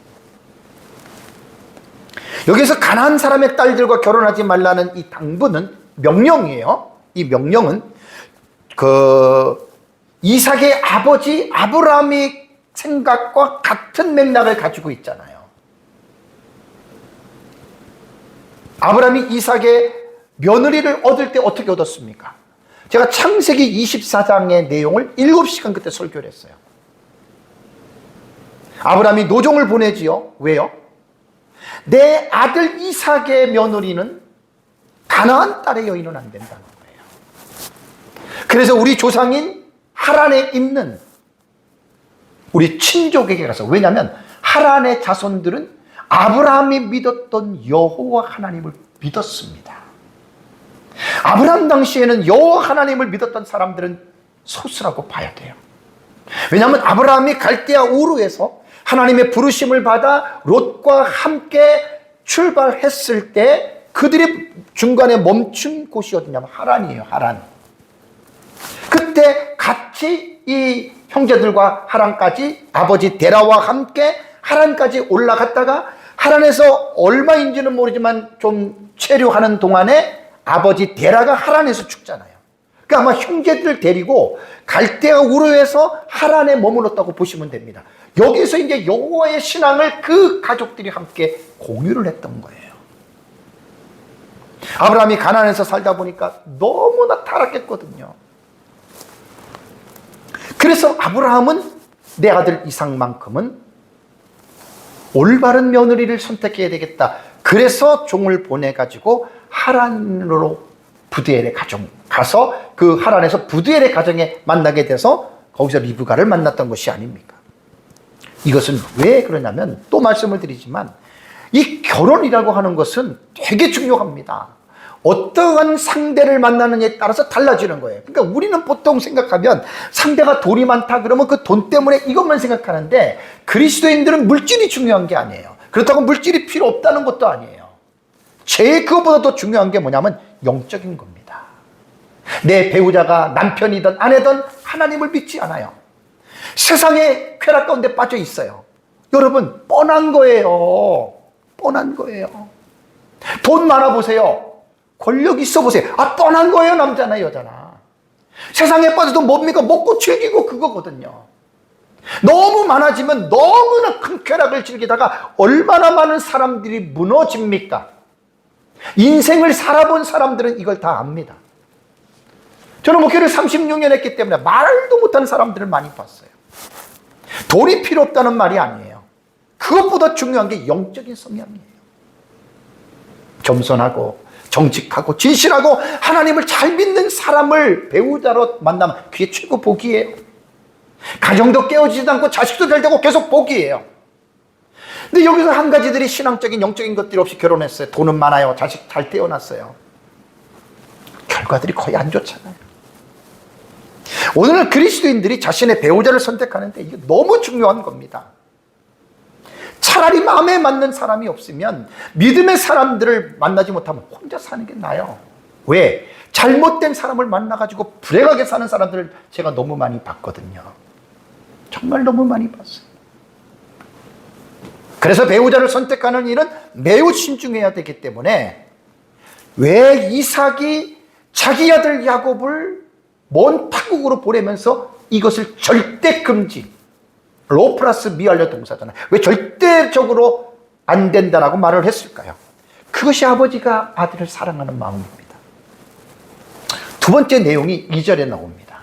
여기서 가나안 사람의 딸들과 결혼하지 말라는 이 당부는 명령이에요. 이 명령은 이삭의 아버지 아브라함의 생각과 같은 맥락을 가지고 있잖아요. 아브라함이 이삭의 며느리를 얻을 때 어떻게 얻었습니까? 제가 창세기 24장의 내용을 7시간 그때 설교를 했어요. 아브라함이 노종을 보내지요. 왜요? 내 아들 이삭의 며느리는 가나안 딸의 여인은 안 된다는 거예요. 그래서 우리 조상인 하란에 있는 우리 친족에게 가서, 왜냐하면 하란의 자손들은 아브라함이 믿었던 여호와 하나님을 믿었습니다. 아브라함 당시에는 여호와 하나님을 믿었던 사람들은 소수라고 봐야 돼요. 왜냐하면 아브라함이 갈대아 우르에서 하나님의 부르심을 받아 롯과 함께 출발했을 때 그들이 중간에 멈춘 곳이 어디냐면 하란이에요. 하란. 그때 같이 이 형제들과 하란까지 아버지 데라와 함께 하란까지 올라갔다가 하란에서 얼마인지는 모르지만 좀 체류하는 동안에 아버지 데라가 하란에서 죽잖아요. 그러니까 아마 형제들을 데리고 갈대아 우르에서 하란에 머물렀다고 보시면 됩니다. 여기서 이제 여호와의 신앙을 그 가족들이 함께 공유를 했던 거예요. 아브라함이 가나안에서 살다 보니까 너무나 타락했거든요. 그래서 아브라함은 내 아들 이삭만큼은 올바른 며느리를 선택해야 되겠다. 그래서 종을 보내가지고 하란으로 부드엘의 가정 가서 그 하란에서 부드엘의 가정에 만나게 돼서 거기서 리브가를 만났던 것이 아닙니까? 이것은 왜 그러냐면 또 말씀을 드리지만 이 결혼이라고 하는 것은 되게 중요합니다. 어떠한 상대를 만나느냐에 따라서 달라지는 거예요. 그러니까 우리는 보통 생각하면 상대가 돈이 많다 그러면 그 돈 때문에 이것만 생각하는데 그리스도인들은 물질이 중요한 게 아니에요. 그렇다고 물질이 필요 없다는 것도 아니에요. 그것보다 더 중요한 게 뭐냐면 영적인 겁니다. 내 배우자가 남편이든 아내든 하나님을 믿지 않아요. 세상의 쾌락 가운데 빠져 있어요. 여러분 뻔한 거예요. 뻔한 거예요. 돈 많아 보세요. 권력 있어 보세요. 뻔한 거예요. 남자나 여자나. 세상에 빠져도 뭡니까? 먹고 즐기고 그거거든요. 너무 많아지면 너무나 큰 쾌락을 즐기다가 얼마나 많은 사람들이 무너집니까? 인생을 살아본 사람들은 이걸 다 압니다. 저는 목회를 36년 했기 때문에 말도 못하는 사람들을 많이 봤어요. 돈이 필요 없다는 말이 아니에요. 그것보다 중요한 게 영적인 성향이에요. 겸손하고 정직하고 진실하고 하나님을 잘 믿는 사람을 배우자로 만나면 그게 최고 복이에요. 가정도 깨어지지도 않고 자식도 잘 되고 계속 복이에요. 근데 여기서 한 가지들이 신앙적인 영적인 것들이 없이 결혼했어요. 돈은 많아요. 자식 잘 태어났어요. 결과들이 거의 안 좋잖아요. 오늘날 그리스도인들이 자신의 배우자를 선택하는데 이게 너무 중요한 겁니다. 차라리 마음에 맞는 사람이 없으면 믿음의 사람들을 만나지 못하면 혼자 사는 게 나아요. 왜? 잘못된 사람을 만나가지고 불행하게 사는 사람들을 제가 너무 많이 봤거든요. 정말 너무 많이 봤어요. 그래서 배우자를 선택하는 일은 매우 신중해야 되기 때문에 왜 이삭이 자기 아들 야곱을 먼 타국으로 보내면서 이것을 절대 금지, 로 플러스 미 완료 동사잖아요. 왜 절대적으로 안 된다라고 말을 했을까요? 그것이 아버지가 아들을 사랑하는 마음입니다. 두 번째 내용이 2절에 나옵니다.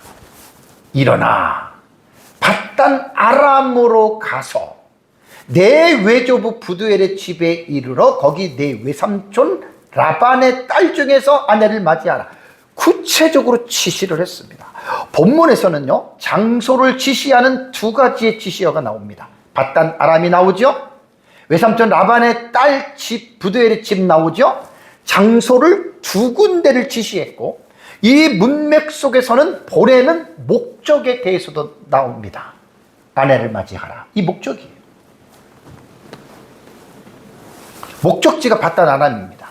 일어나 밧단 아람으로 가서 내 외조부 부두엘의 집에 이르러 거기 내 외삼촌 라반의 딸 중에서 아내를 맞이하라. 구체적으로 지시를 했습니다. 본문에서는요, 장소를 지시하는 두 가지의 지시어가 나옵니다. 밧단 아람이 나오죠. 외삼촌 라반의 딸 집, 부두엘의 집 나오죠. 장소를 두 군데를 지시했고, 이 문맥 속에서는 보내는 목적에 대해서도 나옵니다. 아내를 맞이하라. 이 목적이에요. 목적지가 밧단 아람입니다.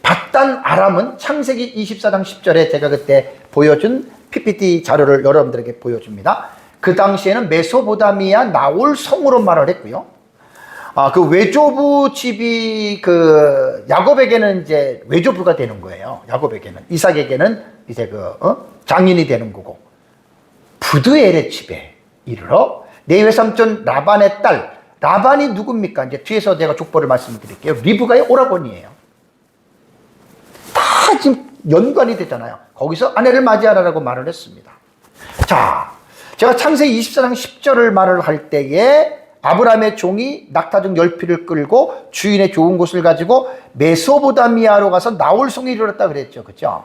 밧단 아람은 창세기 24장 10절에 제가 그때 보여준 PPT 자료를 여러분들에게 보여줍니다. 그 당시에는 메소포타미아 나홀 성으로 말을 했고요. 그 외조부 집이 그 야곱에게는 이제 외조부가 되는 거예요. 야곱에게는. 이삭에게는 이제 장인이 되는 거고. 부두엘의 집에 이르러 내 외삼촌 라반의 딸, 라반이 누굽니까? 이제 뒤에서 제가 족보를 말씀드릴게요. 리브가의 오라버니예요. 다 지금 연관이 되잖아요. 거기서 아내를 맞이하라고 말을 했습니다. 자, 제가 창세기 24장 10절을 말을 할 때에 아브라함의 종이 낙타중 10피를 끌고 주인의 좋은 곳을 가지고 메소포타미아로 가서 나홀성에 이르렀다 그랬죠. 그죠?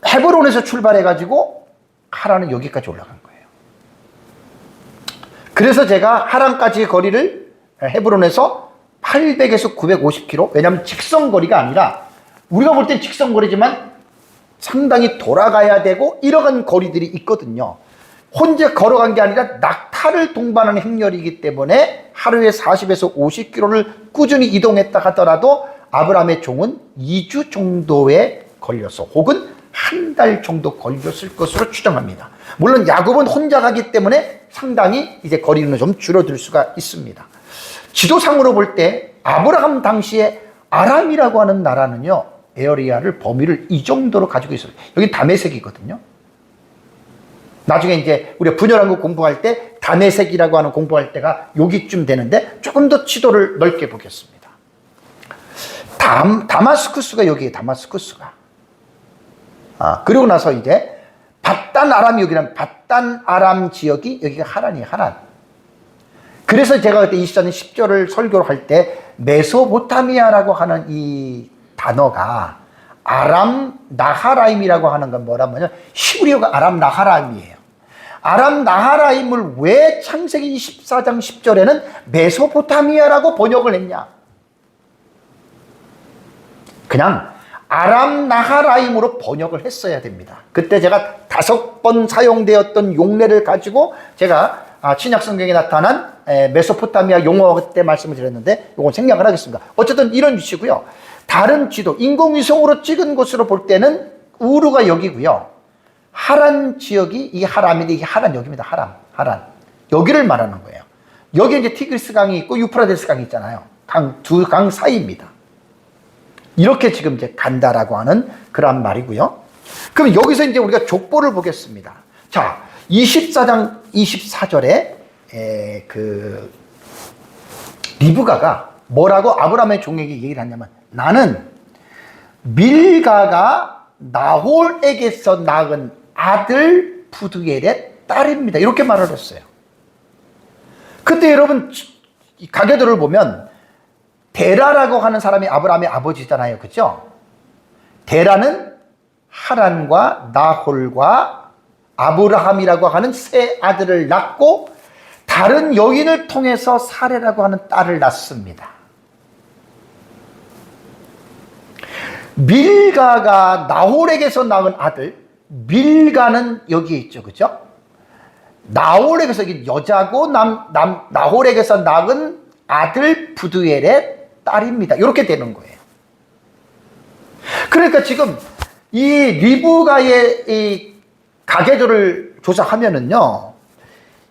헤브론에서 출발해가지고 하란은 여기까지 올라간 거예요. 그래서 제가 하란까지의 거리를 헤브론에서 800에서 950km, 왜냐하면 직선거리가 아니라 우리가 볼 땐 직선거리지만 상당히 돌아가야 되고 이러한 거리들이 있거든요. 혼자 걸어간 게 아니라 낙타를 동반하는 행렬이기 때문에 하루에 40에서 50km를 꾸준히 이동했다 하더라도 아브라함의 종은 2주 정도에 걸려서 혹은 한 달 정도 걸렸을 것으로 추정합니다. 물론 야곱은 혼자 가기 때문에 상당히 이제 거리는 좀 줄어들 수가 있습니다. 지도상으로 볼 때 아브라함 당시에 아람이라고 하는 나라는요, 에어리아를 범위를 이 정도로 가지고 있어요. 여기 다메섹이거든요. 나중에 이제 우리가 분열한국 공부할 때 다메섹이라고 하는 공부할 때가 여기쯤 되는데 조금 더 지도를 넓게 보겠습니다. 다마스쿠스가 여기에 다마스쿠스가. 그리고 나서 이제 밧단 아람 여기는 밧단 아람 지역이 여기가 하란이에요. 하란. 그래서 제가 그때 24년 10절을 설교를 할 때 메소포타미아라고 하는 이 단어가 아람 나하라임이라고 하는 건 뭐라면요, 히브리어가 아람 나하라임이에요. 아람 나하라임을 왜 창세기 24장 10절에는 메소포타미아라고 번역을 했냐? 그냥 아람 나하라임으로 번역을 했어야 됩니다. 그때 제가 5번 사용되었던 용례를 가지고 제가 신약 성경에 나타난 메소포타미아 용어 그때 말씀을 드렸는데 이건 생략을 하겠습니다. 어쨌든 이런 위치고요. 다른 지도, 인공위성으로 찍은 곳으로 볼 때는 우르가 여기고요. 하란 지역이 이 하람인데 이게 하란 여기입니다. 하란. 여기를 말하는 거예요. 여기 이제 티그리스 강이 있고 유프라데스 강이 있잖아요. 두 강 사이입니다. 이렇게 지금 이제 간다라고 하는 그런 말이고요. 그럼 여기서 이제 우리가 족보를 보겠습니다. 자, 24장 24절에 리브가가 뭐라고 아브라함의 종에게 얘기를 하냐면, 나는 밀가가 나홀에게서 낳은 아들 부두엘의 딸입니다. 이렇게 말을 했어요. 근데 여러분 이 가계도를 보면 데라라고 하는 사람이 아브라함의 아버지잖아요. 그죠? 데라는 하란과 나홀과 아브라함이라고 하는 세 아들을 낳고 다른 여인을 통해서 사레라고 하는 딸을 낳습니다. 밀가가 나홀에게서 낳은 아들, 밀가는 여기에 있죠. 그죠? 나홀에게서 여자고 나홀에게서 낳은 아들 부두엘의 딸입니다. 이렇게 되는 거예요. 그러니까 지금 이 리브가의 이 가계도를 조사하면은요,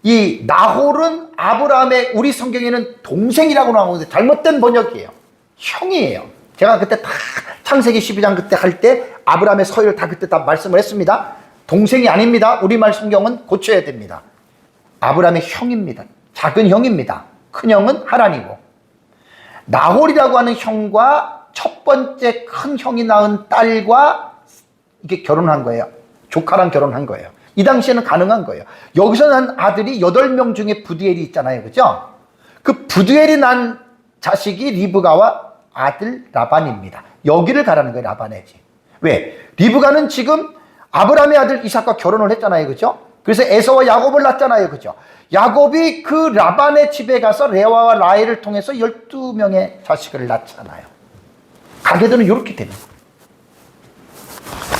이 나홀은 아브라함의, 우리 성경에는 동생이라고 나오는데 잘못된 번역이에요. 형이에요. 제가 그때 다 창세기 12장 그때 할 때 아브라함의 서열을 다 그때 다 말씀을 했습니다. 동생이 아닙니다. 우리말 성경은 고쳐야 됩니다. 아브라함의 형입니다. 작은 형입니다. 큰 형은 하란이고, 나홀이라고 하는 형과 첫 번째 큰 형이 낳은 딸과 이게 결혼한 거예요. 조카랑 결혼한 거예요. 이 당시에는 가능한 거예요. 여기서 난 아들이 8명 중에 부두엘이 있잖아요. 그죠? 그 부두엘이 난 자식이 리브가와 아들 라반입니다. 여기를 가라는 거예요. 라반의 집. 왜? 리브가는 지금 아브라함의 아들 이삭과 결혼을 했잖아요. 그죠? 그래서 에서와 야곱을 낳았잖아요. 그죠? 야곱이 그 라반의 집에 가서 레와와 라헬을 통해서 12명의 자식을 낳잖아요. 가계도는 이렇게 되는 거예요.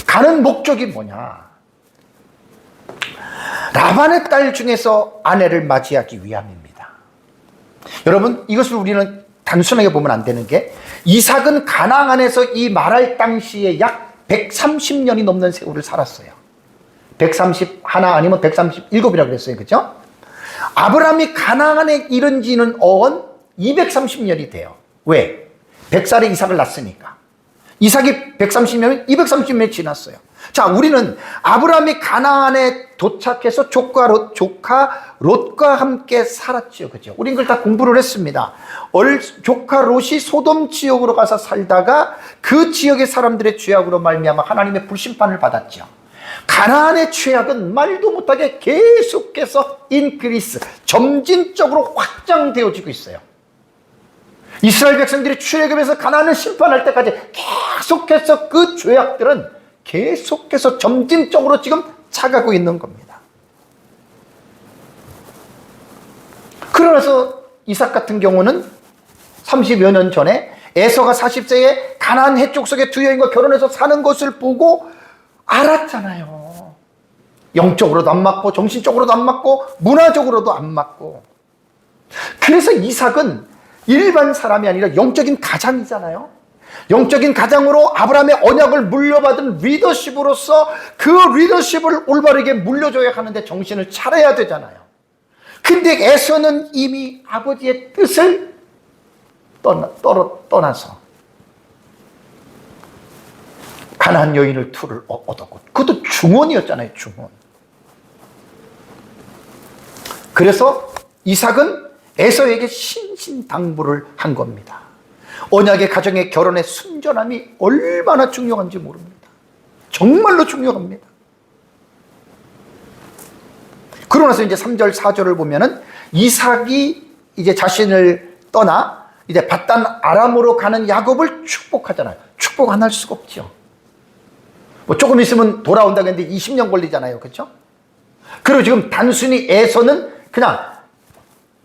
가는 목적이 뭐냐? 라반의 딸 중에서 아내를 맞이하기 위함입니다. 여러분, 이것을 우리는 단순하게 보면 안 되는 게, 이삭은 가나안에서 이 말할 당시에 약 130년이 넘는 세월을 살았어요. 131 아니면 137이라고 그랬어요. 그죠? 아브라함이 가나안에 이른 지는 230년이 돼요. 왜? 100살에 이삭을 낳았으니까. 이삭이 130년이면 230년이 지났어요. 자, 우리는 아브라함이 가나안에 도착해서 조카 롯과 함께 살았죠. 그죠? 우린 그걸 다 공부를 했습니다. 조카 롯이 소돔 지역으로 가서 살다가 그 지역의 사람들의 죄악으로 말미암아 하나님의 불심판을 받았죠. 가나안의 죄악은 말도 못하게 계속해서 인크리스, 점진적으로 확장되어지고 있어요. 이스라엘 백성들이 출애굽에서 가나안을 심판할 때까지 계속해서 그 죄악들은 계속해서 점진적으로 지금 차가고 있는 겁니다. 그러면서 이삭 같은 경우는 30여 년 전에 에서가 40세에 가나안 해쪽 속의 두 여인과 결혼해서 사는 것을 보고 알았잖아요. 영적으로도 안 맞고 정신적으로도 안 맞고 문화적으로도 안 맞고. 그래서 이삭은 일반 사람이 아니라 영적인 가장이잖아요. 영적인 가장으로 아브라함의 언약을 물려받은 리더십으로서 그 리더십을 올바르게 물려줘야 하는데 정신을 차려야 되잖아요. 근데 에서는 이미 아버지의 뜻을 떠나서 가나안 여인을 둘을 얻었고, 그것도 중혼이었잖아요. 중혼. 그래서 이삭은 에서에게 신신당부를 한 겁니다. 언약의 가정의 결혼의 순전함이 얼마나 중요한지 모릅니다. 정말로 중요합니다. 그러고 나서 이제 3절, 4절을 보면은 이삭이 이제 자신을 떠나 이제 밧단 아람으로 가는 야곱을 축복하잖아요. 축복 안 할 수가 없죠. 뭐 조금 있으면 돌아온다고 했는데 20년 걸리잖아요. 그렇죠? 그리고 지금 단순히 에서는 그냥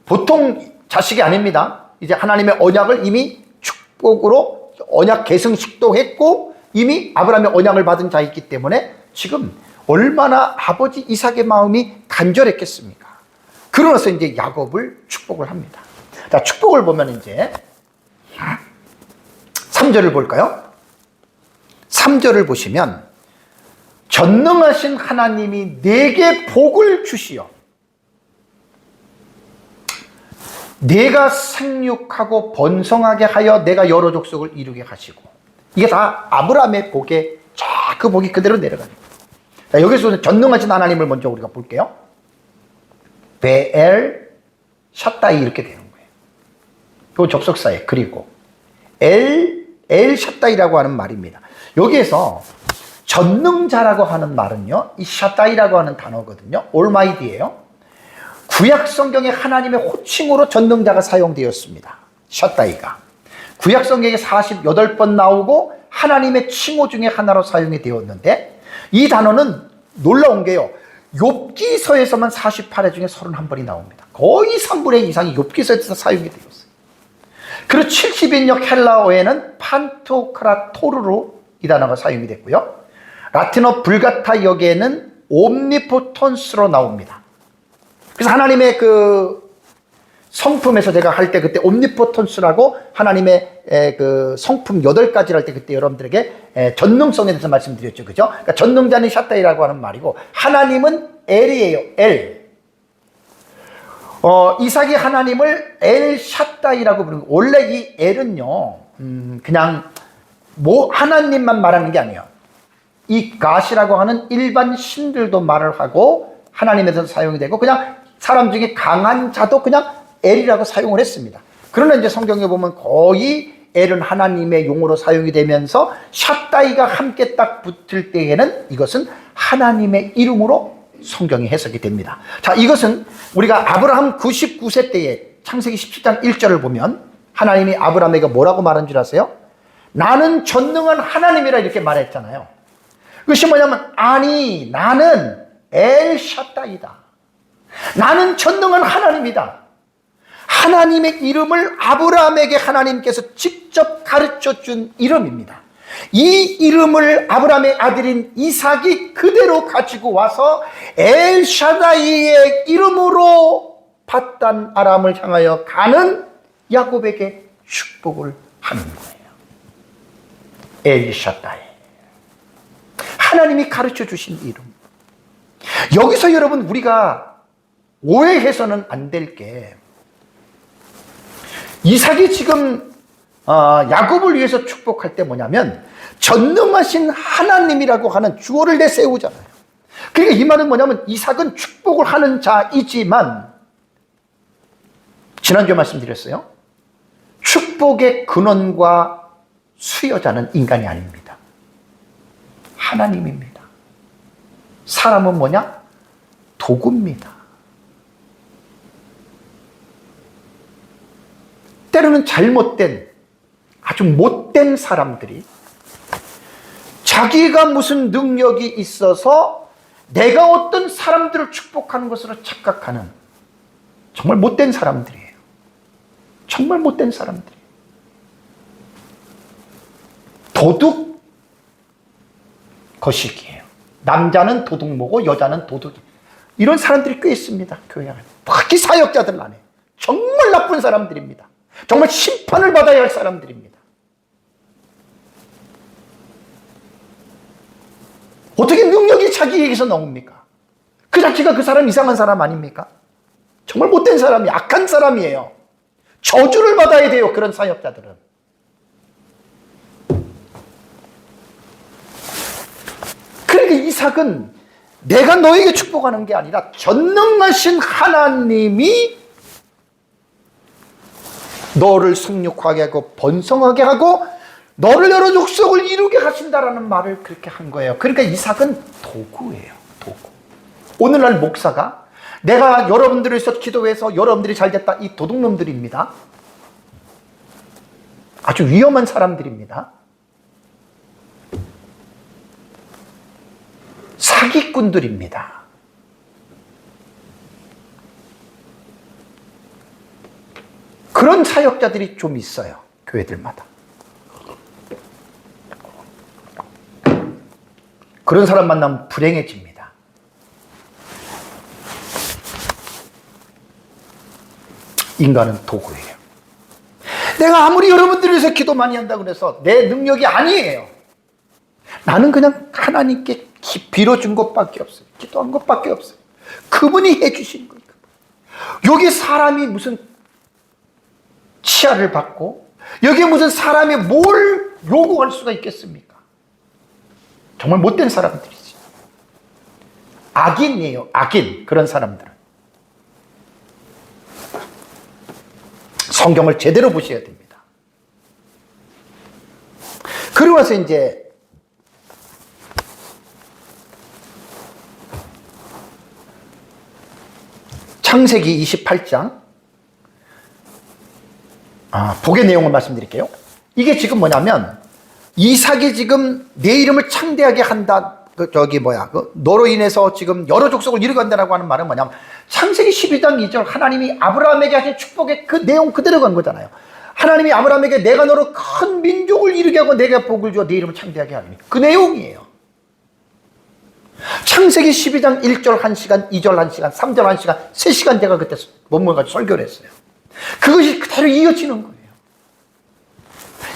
보통 자식이 아닙니다. 이제 하나님의 언약을 이미 축복으로 언약 계승식도 했고 이미 아브라함의 언약을 받은 자이기 때문에 지금 얼마나 아버지 이삭의 마음이 간절했겠습니까? 그러면서 이제 야곱을 축복을 합니다. 자, 축복을 보면 이제 3절을 볼까요? 3절을 보시면 전능하신 하나님이 내게 복을 주시어 내가 생육하고 번성하게 하여 내가 여러 족속을 이루게 하시고, 이게 다 아브라함의 복에 쫙 그 복이 그대로 내려가는 거예요. 자, 여기서 전능하신 하나님을 먼저 우리가 볼게요. 베엘 샷다이 이렇게 되는 거예요. 이 접속사에 그리고 엘 샷다이라고 하는 말입니다. 여기에서 전능자라고 하는 말은요, 이 샷다이라고 하는 단어거든요. 올마이디예요. 구약 성경에 하나님의 호칭으로 전능자가 사용되었습니다. 샷다이가. 구약 성경에 48번 나오고 하나님의 칭호 중에 하나로 사용이 되었는데, 이 단어는 놀라운 게요, 욥기서에서만 48회 중에 31번이 나옵니다. 거의 3분의 2 이상이 욥기서에서 사용이 되었어요. 그리고 70인역 헬라어에는 판토크라토르로 이 단어가 사용이 됐고요. 라틴어 불가타 역에는 옴니포턴스로 나옵니다. 그래서 하나님의 그 성품에서 제가 할 때 그때 옴니포턴스라고 하나님의 그 성품 8가지를 할 때 그때 여러분들에게 전능성에 대해서 말씀드렸죠. 그죠? 그러니까 전능자는 샤타이라고 하는 말이고, 하나님은 엘이에요. 엘. 이삭이 하나님을 엘 샤타이라고 부르는 거예요. 원래 이 엘은요, 그냥 하나님만 말하는 게 아니에요. 이 갓이라고 하는 일반 신들도 말을 하고 하나님에서 사용이 되고, 그냥 사람 중에 강한 자도 그냥 엘이라고 사용을 했습니다. 그러나 이제 성경에 보면 거의 엘은 하나님의 용어로 사용이 되면서 샤다이가 함께 딱 붙을 때에는 이것은 하나님의 이름으로 성경이 해석이 됩니다. 자, 이것은 우리가 아브라함 99세 때에 창세기 17장 1절을 보면 하나님이 아브라함에게 뭐라고 말한 줄 아세요? 나는 전능한 하나님이라 이렇게 말했잖아요. 그것이 뭐냐면, 아니 나는 엘 샤다이다. 나는 전능한 하나님이다. 하나님의 이름을 아브라함에게 하나님께서 직접 가르쳐 준 이름입니다. 이 이름을 아브라함의 아들인 이삭이 그대로 가지고 와서 엘샤다이의 이름으로 밧단 아람을 향하여 가는 야곱에게 축복을 하는 거예요. 엘샤다이. 하나님이 가르쳐 주신 이름. 여기서 여러분 우리가 오해해서는 안 될 게, 이삭이 지금 야곱을 위해서 축복할 때 뭐냐면 전능하신 하나님이라고 하는 주어를 내세우잖아요. 그러니까 이 말은 뭐냐면 이삭은 축복을 하는 자이지만, 지난주에 말씀드렸어요, 축복의 근원과 수여자는 인간이 아닙니다. 하나님입니다. 사람은 뭐냐? 도구입니다. 때로는 잘못된, 아주 못된 사람들이 자기가 무슨 능력이 있어서 내가 어떤 사람들을 축복하는 것으로 착각하는 정말 못된 사람들이에요. 정말 못된 사람들이에요. 도둑 거시기예요. 남자는 도둑모고 여자는 도둑이. 이런 사람들이 꽤 있습니다. 교회 안에. 특히 사역자들 안에. 정말 나쁜 사람들입니다. 정말 심판을 받아야 할 사람들입니다. 어떻게 능력이 자기에게서 나옵니까? 그 자체가 그 사람 이상한 사람 아닙니까? 정말 못된 사람이, 악한 사람이에요. 저주를 받아야 돼요, 그런 사역자들은. 그러니까 이삭은 내가 너에게 축복하는 게 아니라 전능하신 하나님이 너를 성육하게 하고 번성하게 하고 너를 여러 족속을 이루게 하신다라는 말을 그렇게 한 거예요. 그러니까 이삭은 도구예요. 도구. 오늘날 목사가 내가 여러분들을 위해서 기도해서 여러분들이 잘됐다, 이 도둑놈들입니다. 아주 위험한 사람들입니다. 사기꾼들입니다. 그런 사역자들이 좀 있어요. 교회들마다. 그런 사람 만나면 불행해집니다. 인간은 도구예요. 내가 아무리 여러분들을 위해서 기도 많이 한다고 해서 내 능력이 아니에요. 나는 그냥 하나님께 빌어준 것밖에 없어요. 기도한 것밖에 없어요. 그분이 해주신 거예요. 여기 사람이 무슨 치아를 받고 여기에 무슨 사람이 뭘 요구할 수가 있겠습니까? 정말 못된 사람들이지. 악인이에요. 악인. 그런 사람들은. 성경을 제대로 보셔야 됩니다. 그리고 와서 이제 창세기 28장 복의 내용을 말씀드릴게요. 이게 지금 뭐냐면 이삭이 지금 내 이름을 창대하게 한다. 너로 인해서 지금 여러 족속을 이루게 한다라고 하는 말은 뭐냐면 창세기 12장 2절 하나님이 아브라함에게 하신 축복의 그 내용 그대로 간 거잖아요. 하나님이 아브라함에게 내가 너로 큰 민족을 이루게 하고 내가 복을 주어 내 이름을 창대하게 하리니 그 내용이에요. 창세기 12장 1절 1시간, 2절 1시간, 3절 1시간, 3시간 제가 그때 본문 가지고 설교를 했어요. 그것이 그대로 이어지는 거예요.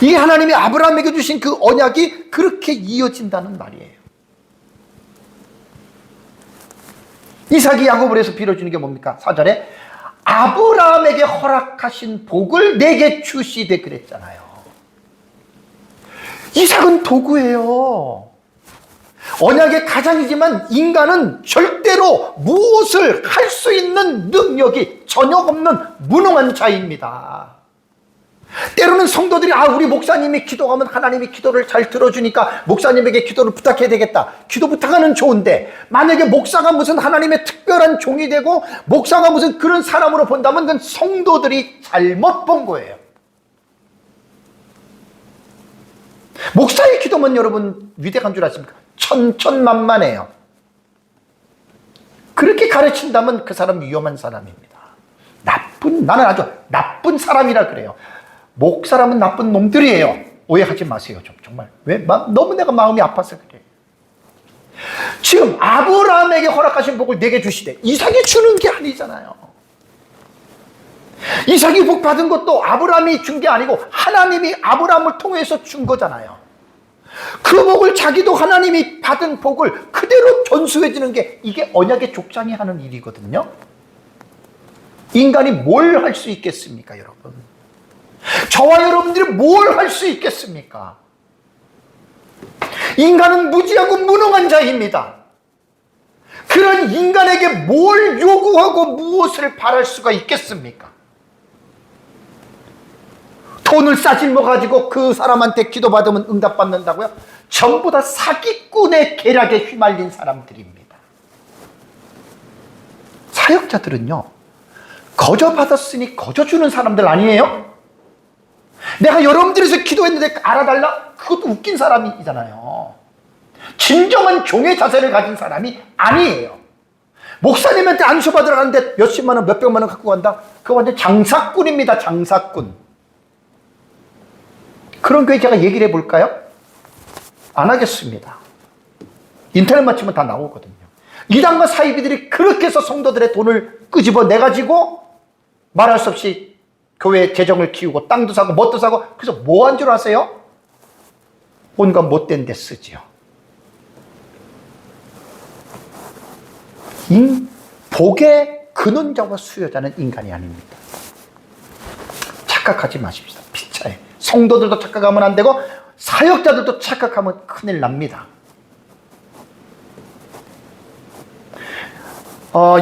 이게 하나님이 아브라함에게 주신 그 언약이 그렇게 이어진다는 말이에요. 이삭이 야곱을 해서 빌어주는 게 뭡니까? 4절에 아브라함에게 허락하신 복을 내게 주시되 그랬잖아요. 이삭은 도구예요. 언약의 가장이지만 인간은 절대로 무엇을 할 수 있는 능력이 전혀 없는 무능한 자입니다. 때로는 성도들이 우리 목사님이 기도하면 하나님이 기도를 잘 들어주니까 목사님에게 기도를 부탁해야 되겠다. 기도 부탁하는 좋은데 만약에 목사가 무슨 하나님의 특별한 종이 되고 목사가 무슨 그런 사람으로 본다면 그건 성도들이 잘못 본 거예요. 목사의 기도면 여러분 위대한 줄 아십니까? 천천만만해요. 그렇게 가르친다면 그 사람 위험한 사람입니다. 나는 아주 나쁜 사람이라 그래요. 목사람은 나쁜 놈들이에요. 오해하지 마세요. 정말 너무 내가 마음이 아파서 그래요. 지금 아브라함에게 허락하신 복을 내게 주시되 이삭이 주는 게 아니잖아요. 이삭이 복 받은 것도 아브라함이 준 게 아니고 하나님이 아브라함을 통해서 준 거잖아요. 그 복을 자기도 하나님이 받은 복을 그대로 전수해 주는 게 이게 언약의 족장이 하는 일이거든요. 인간이 뭘 할 수 있겠습니까, 여러분? 저와 여러분들이 뭘 할 수 있겠습니까? 인간은 무지하고 무능한 자입니다. 그런 인간에게 뭘 요구하고 무엇을 바랄 수가 있겠습니까? 돈을 싸질러 가지고 그 사람한테 기도받으면 응답받는다고요? 전부 다 사기꾼의 계략에 휘말린 사람들입니다. 사역자들은요, 거저 받았으니 거저 주는 사람들 아니에요? 내가 여러분들에서 기도했는데 알아달라? 그것도 웃긴 사람이잖아요. 진정한 종의 자세를 가진 사람이 아니에요. 목사님한테 안수받으러 가는데 몇십만 원, 몇백만 원 갖고 간다? 그거 완전 장사꾼입니다. 장사꾼. 그런 교회 제가 얘기를 해볼까요? 안 하겠습니다. 인터넷 맞추면 다 나오거든요. 이단과 사이비들이 그렇게 해서 성도들의 돈을 끄집어 내가지고 말할 수 없이 교회 재정을 키우고 땅도 사고 뭣도 사고 그래서 뭐 한 줄 아세요? 온갖 못된 데 쓰지요. 복의 근원자와 수요자는 인간이 아닙니다. 착각하지 마십시오. 피차에. 성도들도 착각하면 안 되고 사역자들도 착각하면 큰일 납니다.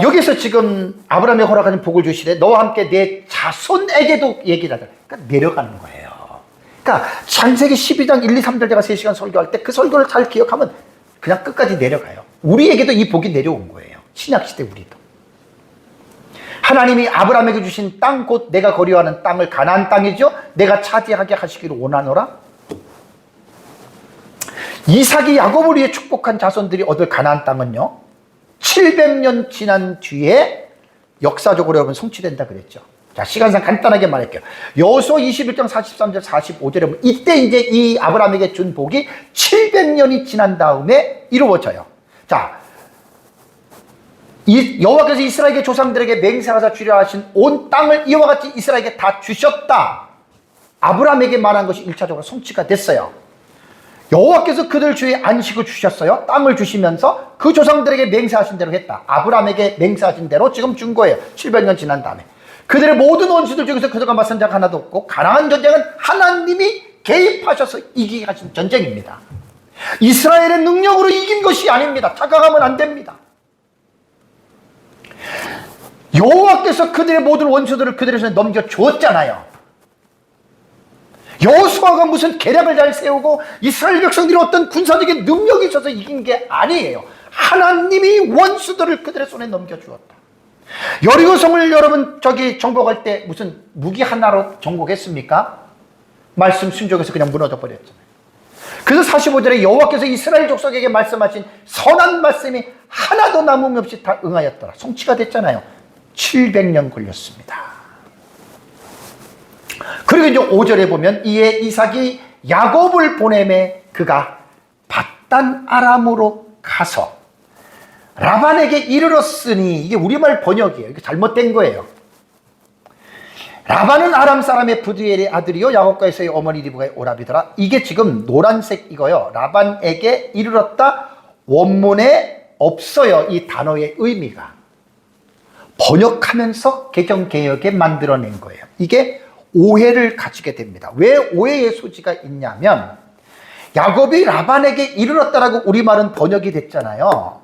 여기서 지금 아브라함이 허락하는 복을 주시되 너와 함께 내 자손에게도 얘기를 하자. 그러니까 내려가는 거예요. 그러니까 창세기 12장 1, 2, 3절 제가 3시간 설교할 때 그 설교를 잘 기억하면 그냥 끝까지 내려가요. 우리에게도 이 복이 내려온 거예요. 신약시대 우리도. 하나님이 아브라함에게 주신 땅 곧 내가 거류하는 땅을 가나안 땅이죠. 내가 차지하게 하시기를 원하노라. 이삭이 야곱을 위해 축복한 자손들이 얻을 가나안 땅은요, 700년 지난 뒤에 역사적으로 여러분 성취된다 그랬죠. 자, 시간상 간단하게 말할게요. 여호수아 21장 43절 45절에 보면 이때 이제 이 아브라함에게 준 복이 700년이 지난 다음에 이루어져요. 자, 여호와께서 이스라엘의 조상들에게 맹세하사 주려 하신 온 땅을 이와 같이 이스라엘에게 다 주셨다. 아브라함에게 말한 것이 1차적으로 성취가 됐어요. 여호와께서 그들 주에 안식을 주셨어요. 땅을 주시면서 그 조상들에게 맹세하신 대로 했다. 아브라함에게 맹세하신 대로 지금 준 거예요. 700년 지난 다음에. 그들의 모든 원수들 중에서 그들과 맞선 자가 하나도 없고 가나안 전쟁은 하나님이 개입하셔서 이기게 하신 전쟁입니다. 이스라엘의 능력으로 이긴 것이 아닙니다. 착각하면 안 됩니다. 여호와께서 그들의 모든 원수들을 그들의 손에 넘겨주었잖아요. 여호수아가 무슨 계략을 잘 세우고 이스라엘 백성들이 어떤 군사적인 능력이 있어서 이긴 게 아니에요. 하나님이 원수들을 그들의 손에 넘겨주었다. 여리고성을 여러분 정복할 때 무슨 무기 하나로 정복했습니까? 말씀 순종해서 그냥 무너져 버렸잖아요. 그래서 45절에 여호와께서 이스라엘 족속에게 말씀하신 선한 말씀이 하나도 남음이 없이 다 응하였더라. 성취가 됐잖아요. 700년 걸렸습니다. 그리고 이제 5절에 보면 이에 이삭이 야곱을 보내매 그가 밧단 아람으로 가서 라반에게 이르렀으니, 이게 우리말 번역이에요. 이게 잘못된 거예요. 라반은 아람 사람의 부두엘의 아들이요 야곱과 에서의 어머니 리브가의 오라비더라. 이게 지금 노란색 이거요. 라반에게 이르렀다. 원문에 없어요. 이 단어의 의미가. 번역하면서 개정개혁에 만들어낸 거예요. 이게 오해를 가지게 됩니다. 왜 오해의 소지가 있냐면 야곱이 라반에게 이르렀다라고 우리말은 번역이 됐잖아요.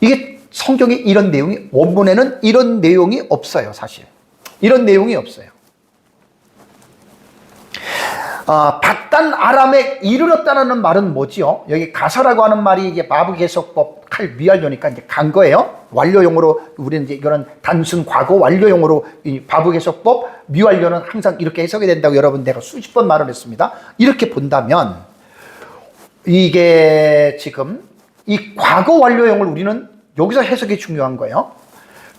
이게 성경에 이런 내용이, 원문에는 이런 내용이 없어요. 사실 이런 내용이 없어요. 밧단 아람에 이르렀다는 말은 뭐지요? 여기 가서라고 하는 말이 이게 마부개석법 칼 미완료니까 이제 간 거예요. 완료용으로 우리는 이제 이거는 단순 과거 완료용으로 이 마부개석법 미완료는 항상 이렇게 해석이 된다고 여러분 내가 수십 번 말을 했습니다. 이렇게 본다면 이게 지금 이 과거 완료용을 우리는 여기서 해석이 중요한 거예요.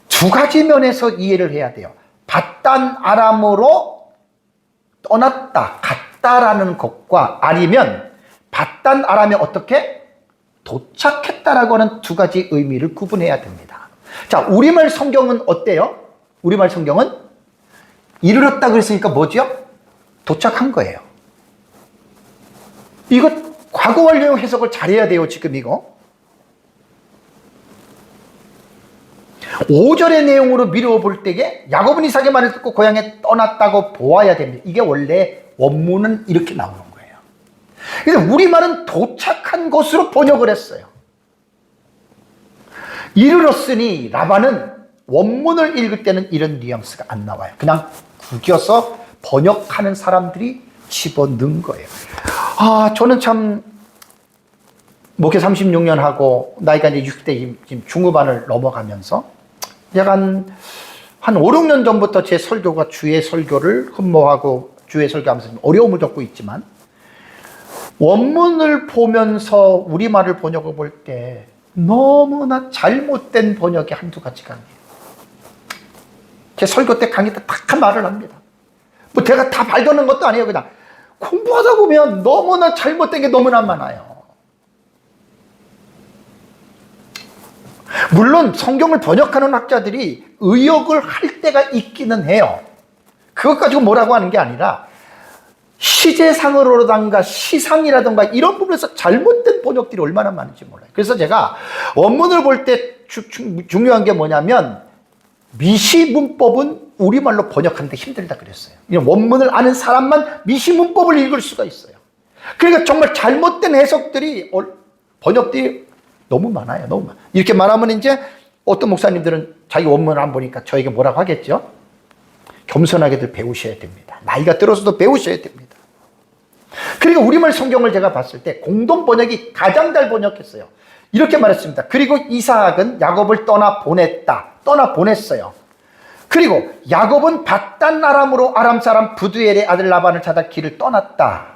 두 가지 면에서 이해를 해야 돼요. 밧단 아람으로 떠났다, 갔다라는 것과 아니면 밧단 아람에 어떻게 도착했다라고 하는 두 가지 의미를 구분해야 됩니다. 자, 우리말 성경은 어때요? 우리말 성경은 이르렀다 그랬으니까 뭐죠? 도착한 거예요. 이거 과거 완료용 해석을 잘해야 돼요. 지금 이거 5절의 내용으로 미루어 볼 때에 야곱은 이삭의 말을 듣고 고향에 떠났다고 보아야 됩니다. 이게 원래 원문은 이렇게 나오는 거예요. 그래서 우리말은 도착한 것으로 번역을 했어요. 이르렀으니 라반은 원문을 읽을 때는 이런 뉘앙스가 안 나와요. 그냥 구겨서 번역하는 사람들이 집어넣은 거예요. 저는 참 목회 36년 하고 나이가 이제 60대 지금 중후반을 넘어가면서 약간 한 5, 6년 전부터 제 설교가 주의 설교를 흠모하고 주의 설교하면서 어려움을 겪고 있지만 원문을 보면서 우리말을 번역을 볼 때 너무나 잘못된 번역이 한두 가지가 아니에요. 제 설교 때 강의 때 딱 한 말을 합니다. 뭐 제가 다 발견한 것도 아니에요. 그냥 공부하다 보면 너무나 잘못된 게 너무나 많아요. 물론 성경을 번역하는 학자들이 의역을 할 때가 있기는 해요. 그것 가지고 뭐라고 하는 게 아니라 시제상으로든가 시상이라든가 이런 부분에서 잘못된 번역들이 얼마나 많은지 몰라요. 그래서 제가 원문을 볼 때 중요한 게 뭐냐면 미시문법은 우리말로 번역하는데 힘들다 그랬어요. 원문을 아는 사람만 미시문법을 읽을 수가 있어요. 그러니까 정말 잘못된 해석들이 번역들이 너무 많아요. 너무 많아요. 이렇게 말하면 이제 어떤 목사님들은 자기 원문을 안 보니까 저에게 뭐라고 하겠죠? 겸손하게들 배우셔야 됩니다. 나이가 들어서도 배우셔야 됩니다. 그리고 우리말 성경을 제가 봤을 때 공동 번역이 가장 잘 번역했어요. 이렇게 말했습니다. 그리고 이삭은 야곱을 떠나 보냈어요. 그리고 야곱은 밧단 아람으로 아람 사람 부두엘의 아들 라반을 찾아 길을 떠났다.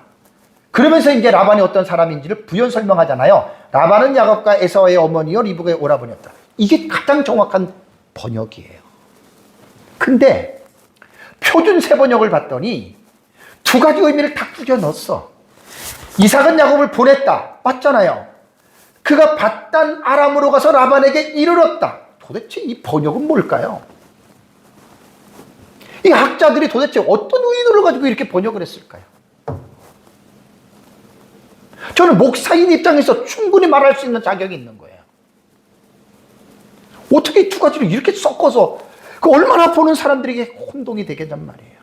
그러면서 이제 라반이 어떤 사람인지를 부연 설명하잖아요. 라반은 야곱과 에사오의 어머니요 리브가의 오라버니였다. 이게 가장 정확한 번역이에요. 근데 표준 세번역을 봤더니 두 가지 의미를 다 꾸겨 넣었어. 이삭은 야곱을 보냈다. 맞잖아요. 그가 밧단 아람으로 가서 라반에게 이르렀다. 도대체 이 번역은 뭘까요? 이 학자들이 도대체 어떤 의도를 가지고 이렇게 번역을 했을까요? 저는 목사인 입장에서 충분히 말할 수 있는 자격이 있는 거예요. 어떻게 이 두 가지를 이렇게 섞어서 그 얼마나 보는 사람들에게 혼동이 되겠단 말이에요.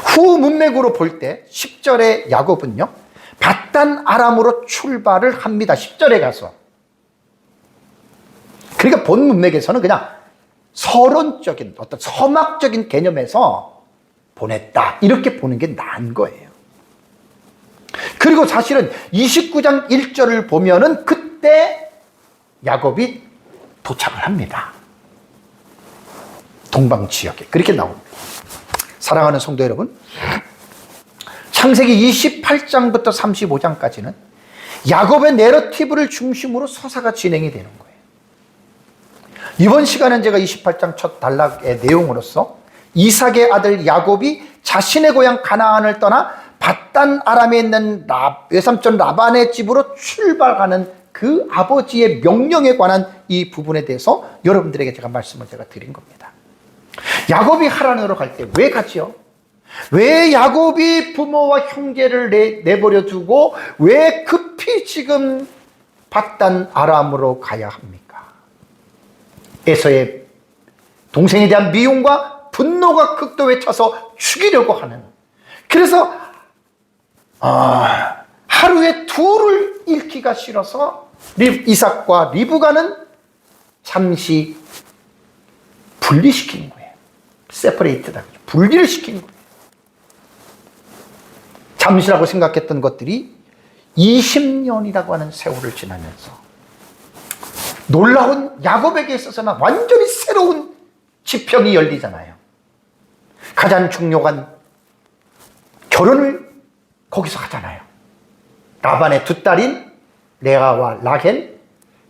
후 문맥으로 볼 때 10절의 야곱은요 밧단 아람으로 출발을 합니다. 10절에 가서. 그러니까 본 문맥에서는 그냥 서론적인 어떤 서막적인 개념에서 보냈다 이렇게 보는 게 나은 거예요. 그리고 사실은 29장 1절을 보면은 그때 야곱이 도착을 합니다. 동방 지역에. 그렇게 나옵니다. 사랑하는 성도 여러분, 창세기 28장부터 35장까지는 야곱의 내러티브를 중심으로 서사가 진행이 되는 거예요. 이번 시간은 제가 28장 첫 단락의 내용으로서 이삭의 아들 야곱이 자신의 고향 가나안을 떠나 밧단 아람에 있는 외삼촌 라반의 집으로 출발하는 그 아버지의 명령에 관한 이 부분에 대해서 여러분들에게 제가 말씀을 드린 겁니다. 야곱이 하란으로 갈 때 왜 가지요? 왜 야곱이 부모와 형제를 내버려 두고 왜 급히 지금 밧단 아람으로 가야 합니까? 에서의 동생에 대한 미움과 분노가 극도에 차서 죽이려고 하는, 그래서 하루에 둘을 잃기가 싫어서 이삭과 리브가는 잠시 분리시키는 거예요. 세퍼레이트다. 분리를 시키는 거예요. 잠시라고 생각했던 것들이 20년이라고 하는 세월을 지나면서 놀라운, 야곱에게 있어서는 완전히 새로운 지평이 열리잖아요. 가장 중요한 결혼을 거기서 하잖아요. 라반의 두 딸인 레아와 라헬,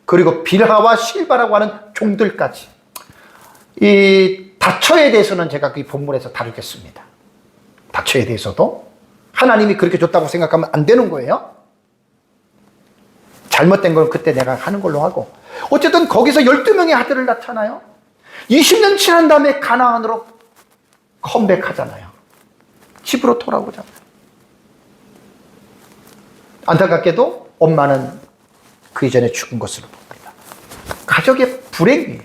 그리고 빌하와 실바라고 하는 종들까지. 이 다처에 대해서는 제가 그 본문에서 다루겠습니다. 다처에 대해서도 하나님이 그렇게 줬다고 생각하면 안 되는 거예요. 잘못된 건 그때 내가 하는 걸로 하고, 어쨌든 거기서 12명의 아들을 낳잖아요. 20년 지난 다음에 가나안으로 컴백하잖아요. 집으로 돌아오잖아요. 안타깝게도 엄마는 그 이전에 죽은 것으로 봅니다. 가족의 불행이에요.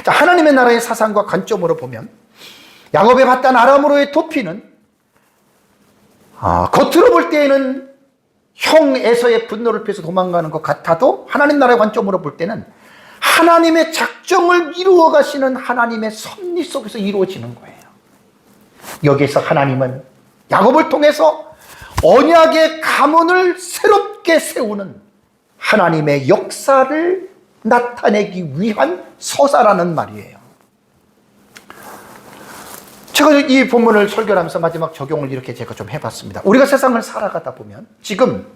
자, 하나님의 나라의 사상과 관점으로 보면 야곱의 밧단 아람으로의 도피는 겉으로 볼 때에는 형 에서의 분노를 피해서 도망가는 것 같아도 하나님 나라의 관점으로 볼 때는 하나님의 작정을 이루어 가시는 하나님의 섭리 속에서 이루어지는 거예요. 여기에서 하나님은 야곱을 통해서 언약의 가문을 새롭게 세우는 하나님의 역사를 나타내기 위한 서사라는 말이에요. 제가 이 본문을 설교하면서 마지막 적용을 이렇게 제가 좀 해봤습니다. 우리가 세상을 살아가다 보면 지금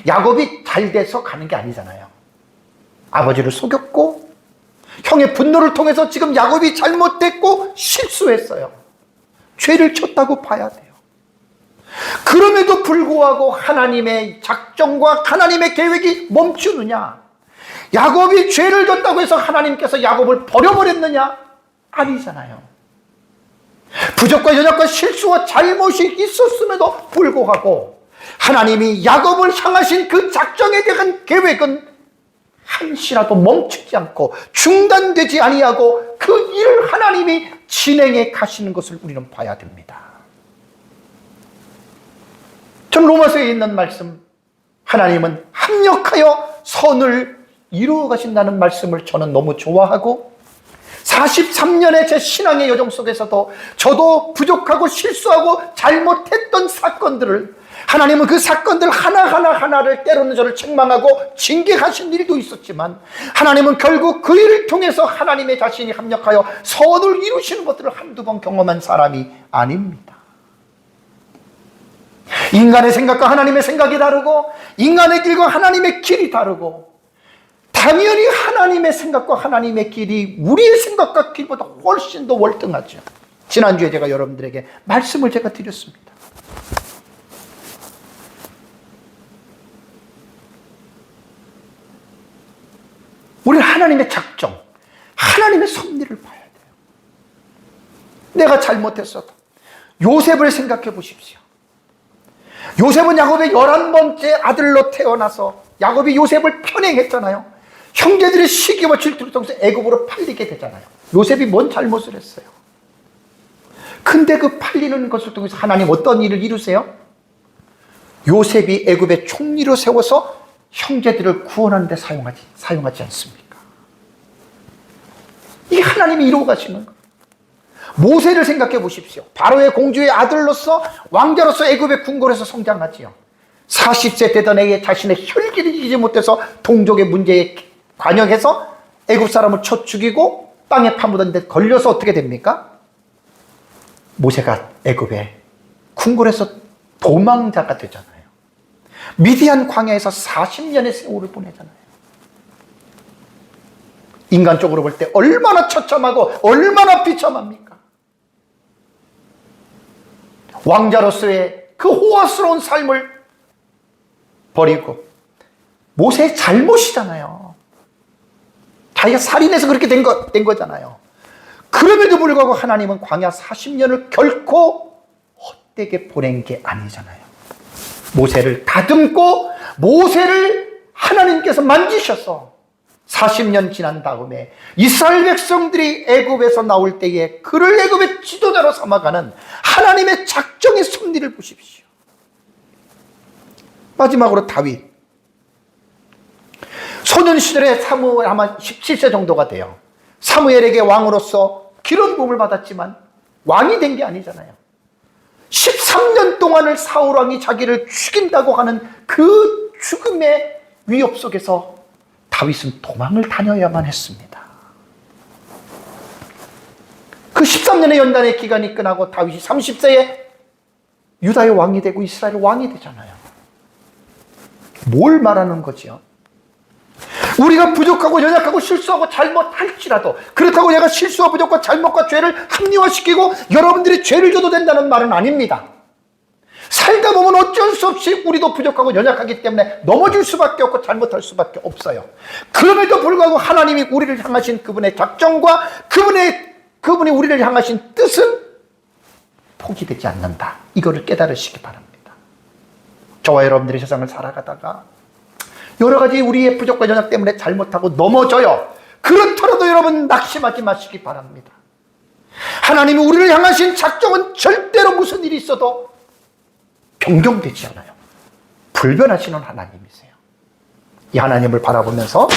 야곱이 잘 돼서 가는 게 아니잖아요. 아버지를 속였고 형의 분노를 통해서 지금 야곱이 잘못됐고 실수했어요. 죄를 쳤다고 봐야 돼요. 그럼에도 불구하고 하나님의 작정과 하나님의 계획이 멈추느냐? 야곱이 죄를 졌다고 해서 하나님께서 야곱을 버려버렸느냐? 아니잖아요. 부족과 연약과 실수와 잘못이 있었음에도 불구하고 하나님이 야곱을 향하신 그 작정에 대한 계획은 한시라도 멈추지 않고 중단되지 아니하고 그 일을 하나님이 진행해 가시는 것을 우리는 봐야 됩니다. 전 로마서에 있는 말씀, 하나님은 합력하여 선을 이루어 가신다는 말씀을 저는 너무 좋아하고 43년의 제 신앙의 여정 속에서도 저도 부족하고 실수하고 잘못했던 사건들을 하나님은 그 사건들 하나를 때로는 저를 책망하고 징계하신 일도 있었지만 하나님은 결국 그 일을 통해서 하나님의 자신이 합력하여 선을 이루시는 것들을 한두 번 경험한 사람이 아닙니다. 인간의 생각과 하나님의 생각이 다르고 인간의 길과 하나님의 길이 다르고 당연히 하나님의 생각과 하나님의 길이 우리의 생각과 길보다 훨씬 더 월등하죠. 지난주에 제가 여러분들에게 말씀을 제가 드렸습니다. 우리는 하나님의 작정, 하나님의 섭리를 봐야 돼요. 내가 잘못했어도 요셉을 생각해 보십시오. 요셉은 야곱의 11번째 아들로 태어나서 야곱이 요셉을 편행했잖아요. 형제들의 시기와 질투를 통해서 애굽으로 팔리게 되잖아요. 요셉이 뭔 잘못을 했어요? 근데 그 팔리는 것을 통해서 하나님 어떤 일을 이루세요? 요셉이 애굽의 총리로 세워서 형제들을 구원하는 데 사용하지 않습니까? 이게 하나님이 이루어 가시는 거예요. 모세를 생각해 보십시오. 바로의 공주의 아들로서 왕자로서 애굽의 궁궐에서 성장하지요. 40세 되던 해에 자신의 혈기를 이기지 못해서 동족의 문제에 관여해서 애굽 사람을 쳐 죽이고 땅에 파묻었는데 걸려서 어떻게 됩니까? 모세가 애굽에 궁궐에서 도망자가 되잖아요. 미디안 광야에서 40년의 세월을 보내잖아요. 인간적으로 볼 때 얼마나 처참하고 얼마나 비참합니까? 왕자로서의 그 호화스러운 삶을 버리고, 모세의 잘못이잖아요. 자기가 살인해서 그렇게 된 거잖아요. 그럼에도 불구하고 하나님은 광야 40년을 결코 헛되게 보낸 게 아니잖아요. 모세를 다듬고 모세를 하나님께서 만지셔서 40년 지난 다음에 이스라엘 백성들이 애굽에서 나올 때에 그를 애굽의 지도자로 삼아가는 하나님의 작정의 섭리를 보십시오. 마지막으로 다윗. 소년 시절에 사무엘 아마 17세 정도가 돼요. 사무엘에게 왕으로서 기름 부음을 받았지만 왕이 된 게 아니잖아요. 13년 동안을 사울 왕이 자기를 죽인다고 하는 그 죽음의 위협 속에서 다윗은 도망을 다녀야만 했습니다. 그 13년의 연단의 기간이 끝나고 다윗이 30세에 유다의 왕이 되고 이스라엘 왕이 되잖아요. 뭘 말하는 거지요? 우리가 부족하고 연약하고 실수하고 잘못할지라도, 그렇다고 내가 실수와 부족과 잘못과 죄를 합리화시키고 여러분들이 죄를 져도 된다는 말은 아닙니다. 살다 보면 어쩔 수 없이 우리도 부족하고 연약하기 때문에 넘어질 수밖에 없고 잘못할 수밖에 없어요. 그럼에도 불구하고 하나님이 우리를 향하신 그분의 작정과 그분이 우리를 향하신 뜻은 포기되지 않는다. 이거를 깨달으시기 바랍니다. 저와 여러분들이 세상을 살아가다가 여러 가지 우리의 부족과 연약 때문에 잘못하고 넘어져요. 그렇더라도 여러분 낙심하지 마시기 바랍니다. 하나님이 우리를 향하신 작정은 절대로 무슨 일이 있어도 변경되지 않아요. 불변하시는 하나님이세요. 이 하나님을 바라보면서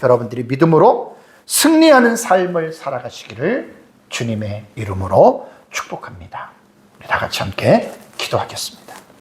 여러분들이 믿음으로 승리하는 삶을 살아가시기를 주님의 이름으로 축복합니다. 우리 다 같이 함께 기도하겠습니다.